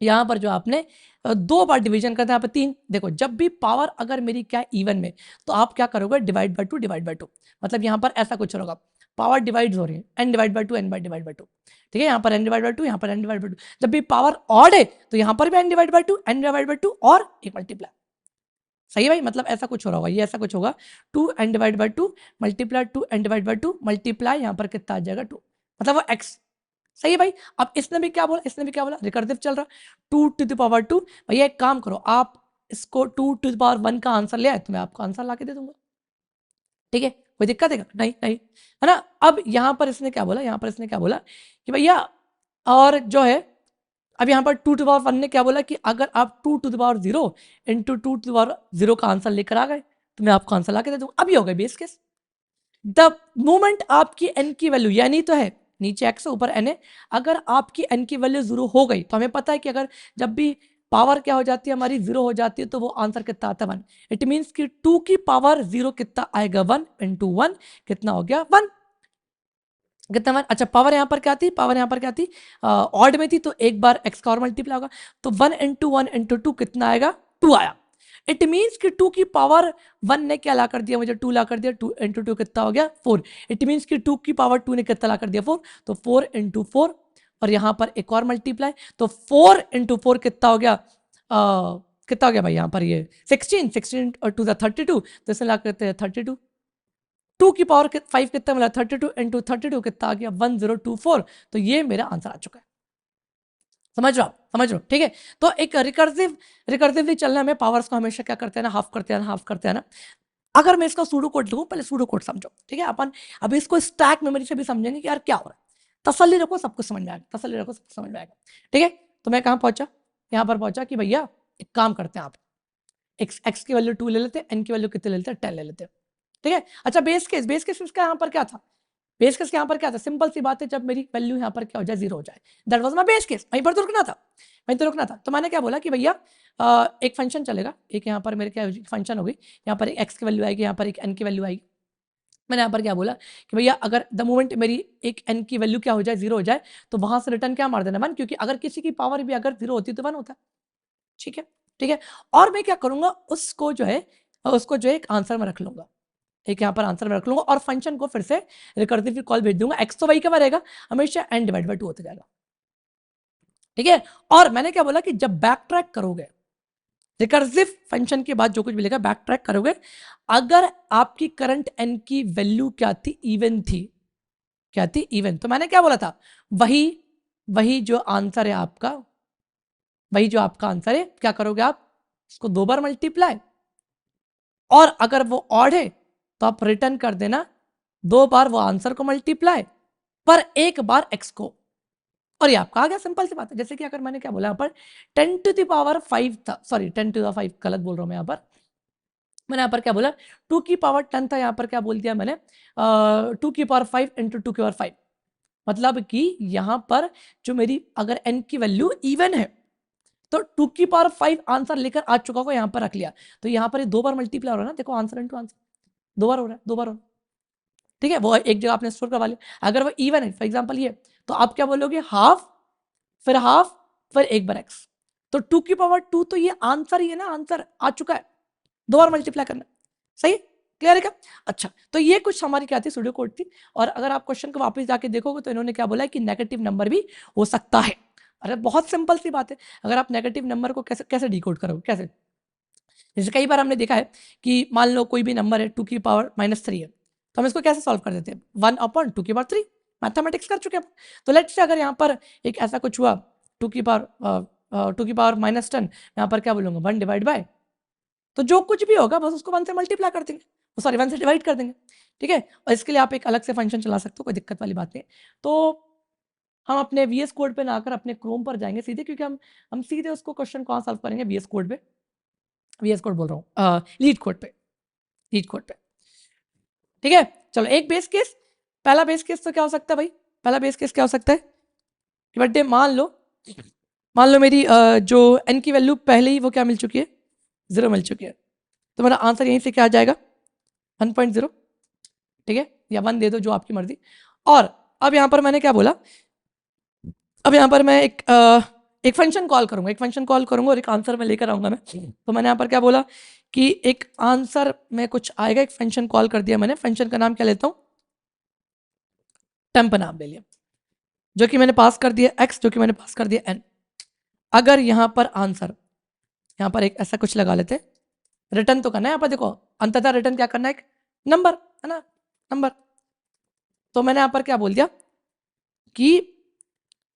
यहाँ पर जो आपने 2 बार डिवीजन करते हैं, यहाँ पर 3। देखो जब भी पावर अगर मेरी क्या इवन में, तो आप क्या करोगे, डिवाइड बाय 2 डिवाइड बाय 2। मतलब यहाँ पर ऐसा कुछ होगा, पावर डिवाइड हो रही है, n divide bye 2 n by divide by 2। ठीक है, यहाँ पर n डिवाइड बाय 2, यहाँ पर n डिवाइड बाय 2। जब भी पावर ऑड है तो यहाँ पर भी n divide bye 2, n divide bye 2 और एक मल्टीप्लाई। सही है भाई, मतलब ऐसा कुछ हो रहा होगा, ये ऐसा कुछ होगा 2n divide by 2 multiply 2n divide by 2 multiply यहाँ पर कितना आ जाएगा 2, मतलब वो x। सही है भाई। अब इसने भी क्या बोला, इसने भी क्या बोला, रिकर्सिव चल रहा 2 टू द पावर 2। भैया एक काम करो, आप इसको 2 टू द पावर 1 का आंसर ले आए तो मैं आपको आंसर ला के दे दूंगा। ठीक है, कोई दिक्कत है? नहीं नहीं, है ना। अब यहाँ पर इसने क्या बोला, यहाँ पर इसने क्या बोला कि भैया और जो है, अब यहाँ पर 2 टू पावर 1 ने क्या बोला कि अगर आप 2 to the power 0 into 2 to the power 0 का आंसर लेकर आ गए तो मैं आपको आंसर ला के दे दूंगा। अभी हो गए बेस केस। द मोमेंट आपकी n की वैल्यू, यानी तो है नीचे x ऊपर n है, अगर आपकी n की वैल्यू 0 हो गई तो हमें पता है कि अगर जब भी पावर क्या हो जाती है हमारी 0 हो जाती है तो वो आंसर कितना आता है 1। इट मीन्स कि 2 की पावर 0 कितना आएगा 1 इंटू 1 कितना हो गया 1। कितना 1? अच्छा पावर यहाँ पर क्या थी, पावर यहाँ पर क्या थी, ऑड में थी, तो एक बार x का और मल्टीप्लाई होगा, तो 1 इंटू 1 इंटू 2 कितना आएगा 2 आया। इट मीन्स कि 2 की पावर 1 ने क्या ला कर दिया मुझे, 2 ला कर दिया, 2 इंटू 2 कितना हो गया 4। इट मीन्स कि 2 की पावर 2 ने कितना ला कर दिया 4, तो 4 इंटू 4 और यहाँ पर एक और मल्टीप्लाई, तो 4 इंटू 4 कितना हो गया, कितना हो गया भाई यहाँ पर ये 16, 16 और 2 32, तो इसमें ला करते हैं 32। 2 की पावर 5 कितना मिला, 32 इंटू 32 कितना आ गया 1024। तो ये मेरा आंसर आ चुका है। समझ रहे हो, समझ रहे हो? ठीक है, तो एक रिकर्सिवली चलने में पावर्स को हमेशा क्या करते हैं ना, हाफ करते हैं ना, हाफ करते हैं ना। अगर मैं इसका सूडो कोड लिखूं, पहले सूडो कोड समझो। ठीक है, अपन अभी इसको स्टैक मेमोरी से भी समझेंगे कि यार क्या हो रहा है। तसल्ली रखो, सब कुछ समझ में आएगा, तसल्ली रखो, सब कुछ समझ में आएगा। ठीक है, तो मैं कहाँ पहुंचा, यहाँ पर पहुंचा कि भैया एक काम करते हैं, आप एक्स की वैल्यू 2 ले लेते हैं, एन की वैल्यू कितने ले लेते हैं 10 ले लेते हैं। ठीक है, अच्छा बेस केस इसका यहाँ पर क्या था, बेस केस यहाँ पर क्या था, सिंपल सी बात है, जब मेरी वैल्यू यहाँ पर क्या हो जाए 0 हो जाए, that was my base case. वहीं पर तो रुकना था, वहीं तो रुकना था। तो मैंने क्या बोला कि भैया एक फंक्शन चलेगा, एक यहाँ पर मेरे क्या फंक्शन होगी, यहाँ पर एक एक्स की वैल्यू आएगी, यहाँ पर एक एन की वैल्यू आएगी। मैंने यहाँ पर क्या बोला कि भैया अगर द मोमेंट मेरी एक एन की वैल्यू क्या हो जाए 0 हो जाए तो वहां से रिटर्न क्या मार देना 1, क्योंकि अगर किसी की पावर भी अगर 0 होती तो 1 होता है। ठीक है, ठीक है, और मैं क्या करूंगा उसको जो है एक आंसर में रख लूंगा, एक यहाँ पर आंसर में रख लूंगा और फंक्शन को फिर से रिकर्सिव कॉल भेज दूंगा, एक्स तो वही का रहेगा हमेशा, n डिवाइड बाय 2 होता जाएगा। ठीक है, और मैंने क्या बोला कि जब बैक ट्रैक करोगे रिकर्सिव फंक्शन के बाद जो कुछ मिलेगा बैक ट्रैक करोगे, अगर आपकी करंट n की वैल्यू क्या थी, इवन थी, क्या थी, इवन, तो मैंने क्या बोला था, वही वही जो आंसर है आपका, वही जो आपका आंसर है, क्या करोगे आप इसको 2 बार मल्टीप्लाई, और अगर वो ऑड है तो आप रिटर्न कर देना 2 बार वो आंसर को मल्टीप्लाई पर 1 बार x को, और ये आपका आ गया। सिंपल सी बात है। जैसे कि अगर मैंने क्या बोला यहाँ पर 10 टू द पावर 5 था, सॉरी 10 टू द 5 गलत बोल रहा हूँ मैं यहाँ पर, मैंने यहाँ पर क्या बोला 2 की पावर 10 था, यहाँ पर क्या बोल दिया मैंने 2 की पावर 5 इंटू 2 की पावर 5, मतलब कि यहाँ पर जो मेरी अगर n की वैल्यू इवन है तो 2 की पावर 5 आंसर लेकर आ चुका होगा, यहाँ पर रख लिया, तो यहाँ पर 2 बार मल्टीप्लाई हो रहा है ना, देखो आंसर इंटू आंसर 2 बार हो रहा है, 2 बार हो रहा है। ठीक है, वो एक जगह आपने स्टोर करवा लिया। अगर वो इवन है फॉर एग्जांपल ये, तो आप क्या बोलोगे हाफ फिर एक बार एक्स, तो 2 की पावर 2 तो ये आंसर ही है ना, आंसर आ चुका है, 2 बार मल्टीप्लाई करना। सही, क्लियर है क्या? अच्छा, तो ये कुछ हमारी क्या थी, सूडो कोड थी। और अगर आप क्वेश्चन को वापस जाके देखोगे तो इन्होंने क्या बोला है कि नेगेटिव नंबर भी हो सकता है। अरे बहुत सिंपल सी बात है, अगर आप नेगेटिव नंबर को कैसे कैसे डिकोड करोगे, कैसे? जैसे कई बार हमने देखा है कि मान लो कोई भी नंबर है 2⁻³ है, तो हम इसको कैसे सॉल्व कर देते हैं, 1/2⁻3, मैथमेटिक्स कर चुके हैं। तो लेट्स से अगर यहाँ पर एक ऐसा कुछ हुआ 2⁻10, यहाँ पर क्या बोलूँगा 1/, तो जो कुछ भी होगा बस उसको 1 से मल्टीप्लाई कर देंगे, सॉरी 1 से डिवाइड कर देंगे, ठीक है। और इसके लिए आप एक अलग से फंक्शन चला सकते हो, कोई दिक्कत वाली बात नहीं। तो हम अपने VS कोड पे ना आकर अपने क्रोम पर जाएंगे सीधे, क्योंकि हम सीधे उसको क्वेश्चन कहाँ सॉल्व करेंगे, VS कोड पे, VS कोड बोल रहा हूँ, लीड कोड पे, लीड कोड पे, ठीक है। चलो एक बेस केस, पहला बेस केस तो क्या हो सकता है भाई, पहला बेस केस क्या हो सकता है कि बट मान लो मेरी जो n की वैल्यू पहले ही वो क्या मिल चुकी है, 0 मिल चुकी है, तो मेरा आंसर यहीं से क्या आ जाएगा 1.0, ठीक है, या 1 दे दो जो आपकी मर्जी। और अब यहाँ पर मैंने क्या बोला, अब यहाँ पर मैं एक फंक्शन कॉल करूंगा, एक फंक्शन कॉल करूंगा और एक आंसर में लेकर आऊंगा मैं। तो मैंने यहाँ पर क्या बोला कि एक आंसर में कुछ आएगा, एक फंक्शन कॉल कर दिया मैंने, फंक्शन का नाम क्या लेता हूँ, टेम्प नाम ले लिया, जो कि मैंने पास कर दिया x, जो कि मैंने पास कर दिया n। अगर यहाँ पर आंसर, यहाँ पर एक ऐसा कुछ लगा लेते, रिटर्न तो करना है यहाँ पर, देखो अंततः रिटर्न क्या करना है, एक नंबर है ना, नंबर। तो मैंने यहाँ पर क्या बोल दिया कि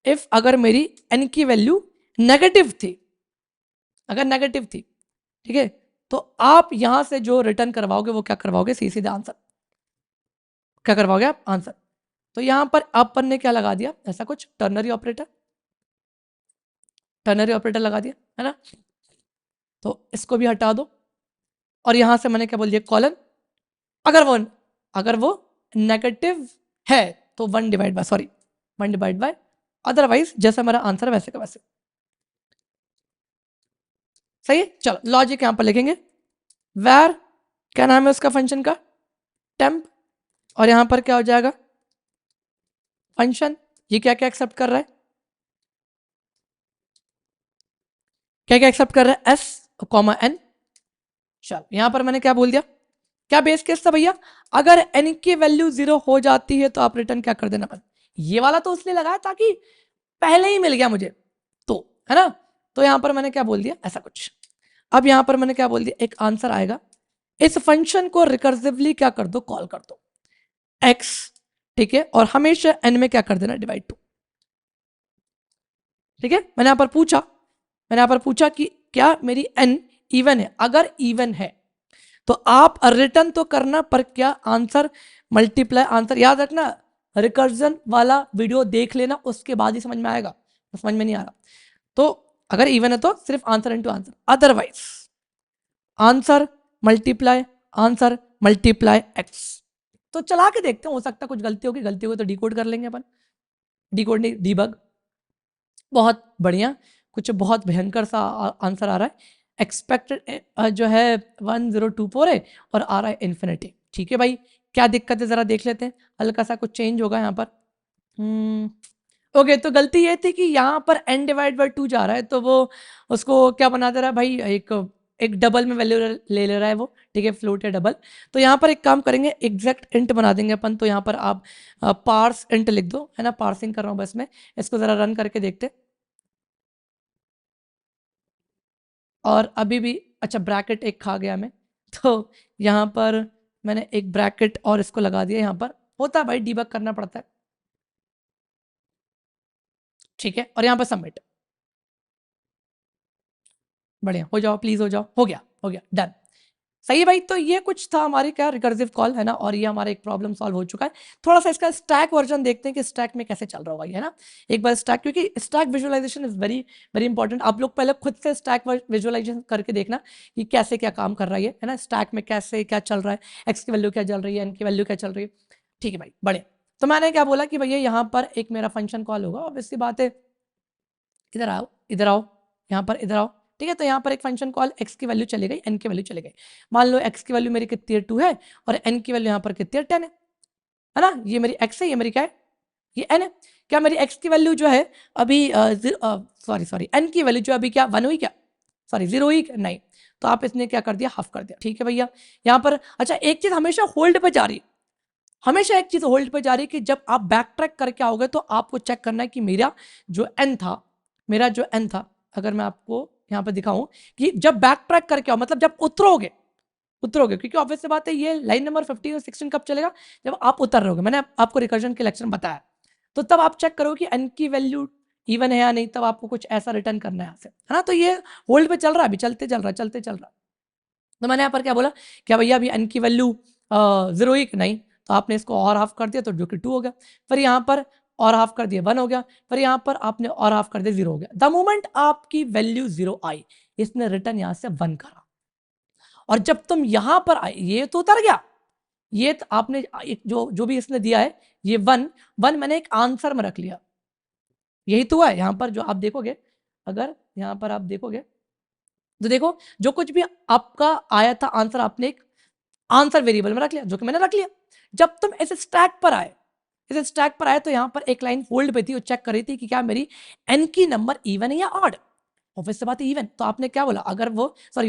इफ अगर मेरी n की वैल्यू नेगेटिव थी, अगर नेगेटिव थी, ठीक है, तो आप यहां से जो रिटर्न करवाओगे वो क्या करवाओगे, सीधे आंसर, क्या करवाओगे आप, आंसर। तो यहां पर अपन ने क्या लगा दिया, ऐसा कुछ टर्नरी ऑपरेटर, टर्नरी ऑपरेटर लगा दिया है ना। तो इसको भी हटा दो और यहां से मैंने क्या बोल दिया, कॉलन, अगर वो नेगेटिव है तो 1/, अदरवाइज जैसा मेरा आंसर वैसे का वैसे। सही है, चलो लॉजिक यहां पर लिखेंगे, वेर क्या नाम है उसका फंक्शन का, टेम्प, और यहां पर क्या हो जाएगा फंक्शन, ये क्या क्या एक्सेप्ट कर रहा है, क्या क्या एक्सेप्ट कर रहा है, s, n। चलो यहां पर मैंने क्या बोल दिया, क्या बेस केस था भैया, अगर n की वैल्यू 0 हो जाती है तो आप रिटर्न क्या कर देना बस। ये वाला तो इसलिए लगाया ताकि पहले ही मिल गया मुझे, तो है ना। तो यहां पर मैंने क्या बोल दिया, ऐसा कुछ। अब यहां पर मैंने क्या बोल दिया, एक आंसर आएगा, इस फंक्शन को रिकर्सिवली क्या कर दो, कॉल कर दो x, ठीक है, और हमेशा n में क्या कर देना, डिवाइड 2, ठीक है। मैंने यहां पर पूछा कि क्या मेरी n इवन है, अगर इवन है तो आप रिटर्न तो करना, पर क्या आंसर मल्टीप्लाई, आंसर याद रखना, रिकर्जन वाला वीडियो देख लेना, उसके बाद ही समझ में आएगा, समझ में नहीं आ रहा तो अगर इवन है तो सिर्फ answer into answer, otherwise answer multiply x। तो चला के देखते हैं, हो सकता है कुछ गलती होगी तो डिकोड कर लेंगे अपन, डिकोड नहीं डीबग। बहुत बढ़िया, कुछ बहुत भयंकर सा आंसर आ रहा है, एक्सपेक्टेड जो है 1024 है और आ रहा है इन्फिनिटी, ठीक है भाई, क्या दिक्कत है जरा देख लेते हैं, हल्का सा कुछ चेंज होगा यहाँ पर। ओके, तो गलती ये थी कि यहाँ पर n/2 जा रहा है, तो वो उसको क्या बना दे रहा है भाई, एक डबल में वैल्यू ले रहा है वो, ठीक है, फ्लोट है डबल। तो यहाँ पर एक काम करेंगे, एग्जैक्ट इंट बना देंगे अपन। तो यहाँ पर आप पार्स इंट लिख दो, है ना, पार्सिंग कर रहा हूँ बस मैं, इसको जरा रन करके देखते। और अभी भी अच्छा ब्रैकेट एक खा गया मैं, तो यहाँ पर मैंने एक ब्रैकेट और इसको लगा दिया, यहाँ पर होता है भाई, डीबग करना पड़ता है, ठीक है, और यहाँ पर सबमिट, बढ़िया, हो जाओ प्लीज, हो जाओ, हो गया डन। सही है भाई, तो ये कुछ था हमारी क्या रिकर्सिव कॉल, है ना, और ये हमारा एक प्रॉब्लम सॉल्व हो चुका है। थोड़ा सा इसका स्टैक वर्जन देखते हैं कि स्टैक में कैसे चल रहा होगा ये, है ना, एक बार स्टैक, क्योंकि stack visualization is very very important. आप लोग पहले खुद से स्टैक विजुअलाइजेशन करके देखना कि कैसे क्या काम कर रहा है ना, स्टैक में कैसे क्या चल रहा है, एक्स की वैल्यू क्या चल रही है, एन की वैल्यू क्या चल रही है, ठीक है भाई, बढ़िया। तो मैंने क्या बोला कि भैया यहाँ पर एक मेरा फंक्शन कॉल होगा, ऑब्वियसली बात है, इधर आओ यहाँ पर इधर आओ, ठीक है। तो यहाँ पर एक फंक्शन कॉल, x की वैल्यू चली गई, n की वैल्यू चली गई। मान लो x की वैल्यू मेरी कितनी है, 2 है, और n की वैल्यू यहाँ पर कितनी है, 10 है ना, ये मेरी x है, ये मेरी क्या है, ये n है। क्या मेरी x की वैल्यू जो है अभी सॉरी n की वैल्यू जो अभी क्या 1 हुई क्या, सॉरी 0 ही नहीं, तो आप इसने क्या कर दिया, हाफ कर दिया। ठीक है भैया, यहाँ पर अच्छा एक चीज हमेशा होल्ड पे जा रही, हमेशा एक चीज होल्ड पे जा रही कि जब आप बैक ट्रैक करके आओगे तो आपको चेक करना है कि मेरा जो एन था, मेरा जो एन था, अगर मैं आपको यहाँ पे दिखाऊं कि जब बैक ट्रैक करके आओ मतलब जब उतरोगे, क्योंकि ऑब्वियस सी बात है ये लाइन नंबर 15 और 16 कब चलेगा, जब आप उतर रहोगे। मैंने आपको रिकर्जन के लेक्चर में बताया, तो तब आप चेक करो कि एन की वैल्यू इवन है या नहीं, तब आपको कुछ ऐसा रिटर्न करना है यहाँ से, है ना। तो ये होल्ड पे चल रहा है, अभी चलते चल रहा। तो मैंने यहाँ पर क्या बोला, क्या भैया अभी एन की वैल्यू 0 ही नहीं, तो आपने इसको और हाफ कर दिया तो जो कि 2 हो गया, फिर यहाँ पर और हाफ कर दिया 1 हो गया, फिर यहाँ पर आपने और हाफ कर दिया 0 हो गया। द मोमेंट आपकी वैल्यू 0 आई, इसने रिटर्न यहाँ से 1 करा, और जब तुम यहाँ पर आए ये तो उतर गया, ये तो आपने एक जो भी इसने दिया है ये 1 मैंने एक आंसर में रख लिया, यही तो है। यहाँ पर जो आप देखोगे, अगर यहाँ पर आप देखोगे तो देखो जो कुछ भी आपका आया था आंसर, आपने एक आंसर वेरिएबल में रख लिया, जो कि मैंने रख लिया। जब तुम इस स्टैक पर आए, तो यहाँ पर एक लाइन होल्ड पे थी, वो चेक कर रही थी कि क्या मेरी एन की नंबर इवन है या ऑड। ऑब्वियस बात है इवन, तो आपने क्या बोला, अगर वो सॉरी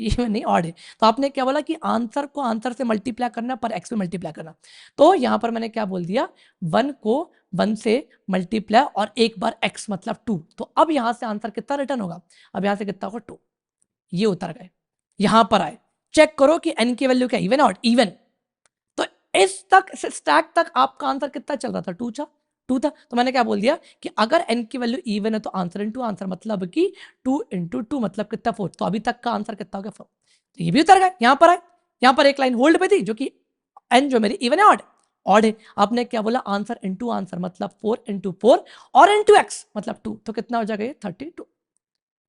इवन नहीं ऑड है, तो आपने क्या बोला कि आंसर को आंसर से मल्टीप्लाई करना पर एक्स में मल्टीप्लाई करना। तो यहाँ पर मैंने क्या बोल दिया, 1 को 1 से मल्टीप्लाई और एक बार x मतलब 2। तो अब यहाँ से आंसर कितना रिटर्न होगा, अब यहाँ से कितना होगा 2। ये उतर गए, यहाँ पर आए, चेक करो कि n की वैल्यू क्या इवन ऑड, इवन। तो इस तक स्टैक तक आपका आंसर कितना चल रहा था, 2 था। तो मैंने क्या बोल दिया कि अगर n की वैल्यू इवन है तो आंसर इंटू आंसर मतलब कि 2 इंटू 2 मतलब कितना 4। तो अभी तक का आंसर कितना हो गया 4। तो ये भी उतर गए, यहाँ पर आए, यहाँ पर एक लाइन होल्ड पे थी जो कि n जो मेरी इवन है ऑड है, आपने क्या बोला आंसर इंटू आंसर मतलब 4 इंटू 4 और इंटू x मतलब 2, तो कितना हो जाएगा ये 32।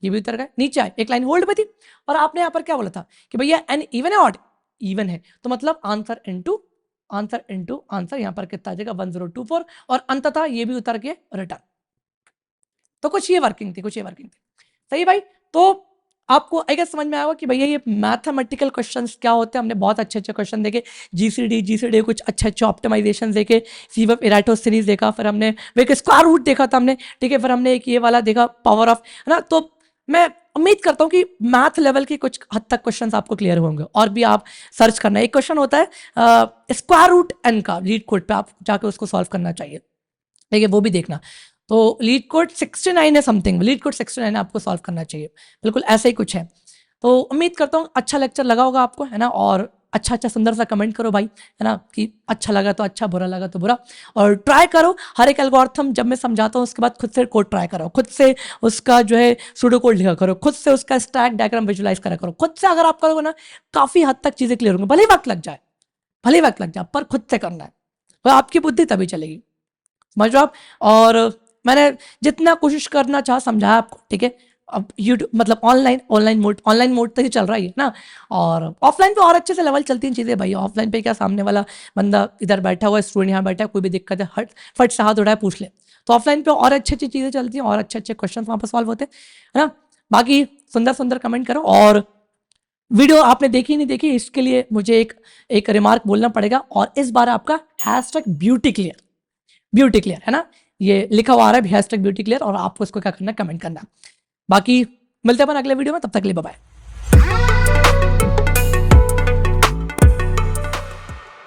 ये भी उतर गए, नीचे आए, एक लाइन होल्ड पे थी, और आपने यहाँ पर क्या बोला था कि भैया n इवन है ऑड, इवन है, तो मतलब आंसर इंटू आंसर यहाँ पर कितना आ जाएगा 1024, और अंततः ये भी उतर के रिटर्न। तो कुछ ये वर्किंग थी, सही भाई। तो आपको आई गेस समझ में आएगा कि भैया ये मैथमेटिकल क्वेश्चंस क्या होते हैं। हमने बहुत अच्छे क्वेश्चन देखे, जीसीडी कुछ अच्छे ऑप्टिमाइजेशन देखे, सीवफ इराटो सीरीज देखा, फिर हमने एक स्क्वायर रूट देखा था हमने, ठीक है, फिर हमने एक ये वाला देखा पावर ऑफ, है ना। तो मैं उम्मीद करता हूँ कि मैथ लेवल के कुछ हद तक क्वेश्चंस आपको क्लियर होंगे, और भी आप सर्च करना। एक क्वेश्चन होता है स्क्वायर रूट एन का, लीड कोड पे आप जाके उसको सॉल्व करना चाहिए, ठीक है, वो भी देखना। तो लीड कोड 69 है समथिंग, लीड कोड 69 आपको सॉल्व करना चाहिए, बिल्कुल ऐसे ही कुछ है। तो उम्मीद करता हूँ अच्छा लेक्चर लगा होगा आपको, है ना, और अच्छा सुंदर सा कमेंट करो भाई, है ना, कि अच्छा लगा तो अच्छा, बुरा लगा तो बुरा, और ट्राई करो हर एक एल्गोरिथम जब मैं समझाता हूँ उसके बाद खुद से कोड ट्राई करो, खुद से उसका जो है सूडो कोड लिखा करो, खुद से उसका स्टैक डायग्राम विजुलाइज करा करो, खुद से अगर आप करोगे ना काफी हद तक चीजें क्लियर होंगी, भले वक्त लग जाए, पर खुद से करना है, तो आपकी बुद्धि तभी चलेगी, समझ लो आप। और मैंने जितना कोशिश करना चाहा समझाया आपको, ठीक है। अब यूट्यूब मतलब ऑनलाइन मोड तक ही चल रहा है ना, और ऑफलाइन पे और अच्छे से लेवल चलती हैं चीज़ें भाई। ऑफलाइन पे क्या सामने वाला बंदा इधर बैठा हुआ है, स्टूडेंट यहाँ बैठा है, कोई भी दिक्कत है फट से हाथ उठाए पूछ ले। तो ऑफलाइन पे और अच्छी चीज़ें चलती हैं, और अच्छे क्वेश्चन वहाँ पर सॉल्व होते हैं, है ना। बाकी सुंदर कमेंट करो, और वीडियो आपने देखी नहीं देखी इसके लिए मुझे एक रिमार्क बोलना पड़ेगा, और इस बार आपका #ब्यूटी क्लियर है ना, ये लिखा हुआ आ रहा है #ब्यूटी क्लियर, और आपको इसको क्या करना है, कमेंट करना। बाकी मिलते हैं अपन अगले वीडियो में, तब तक के लिए बाय बाय।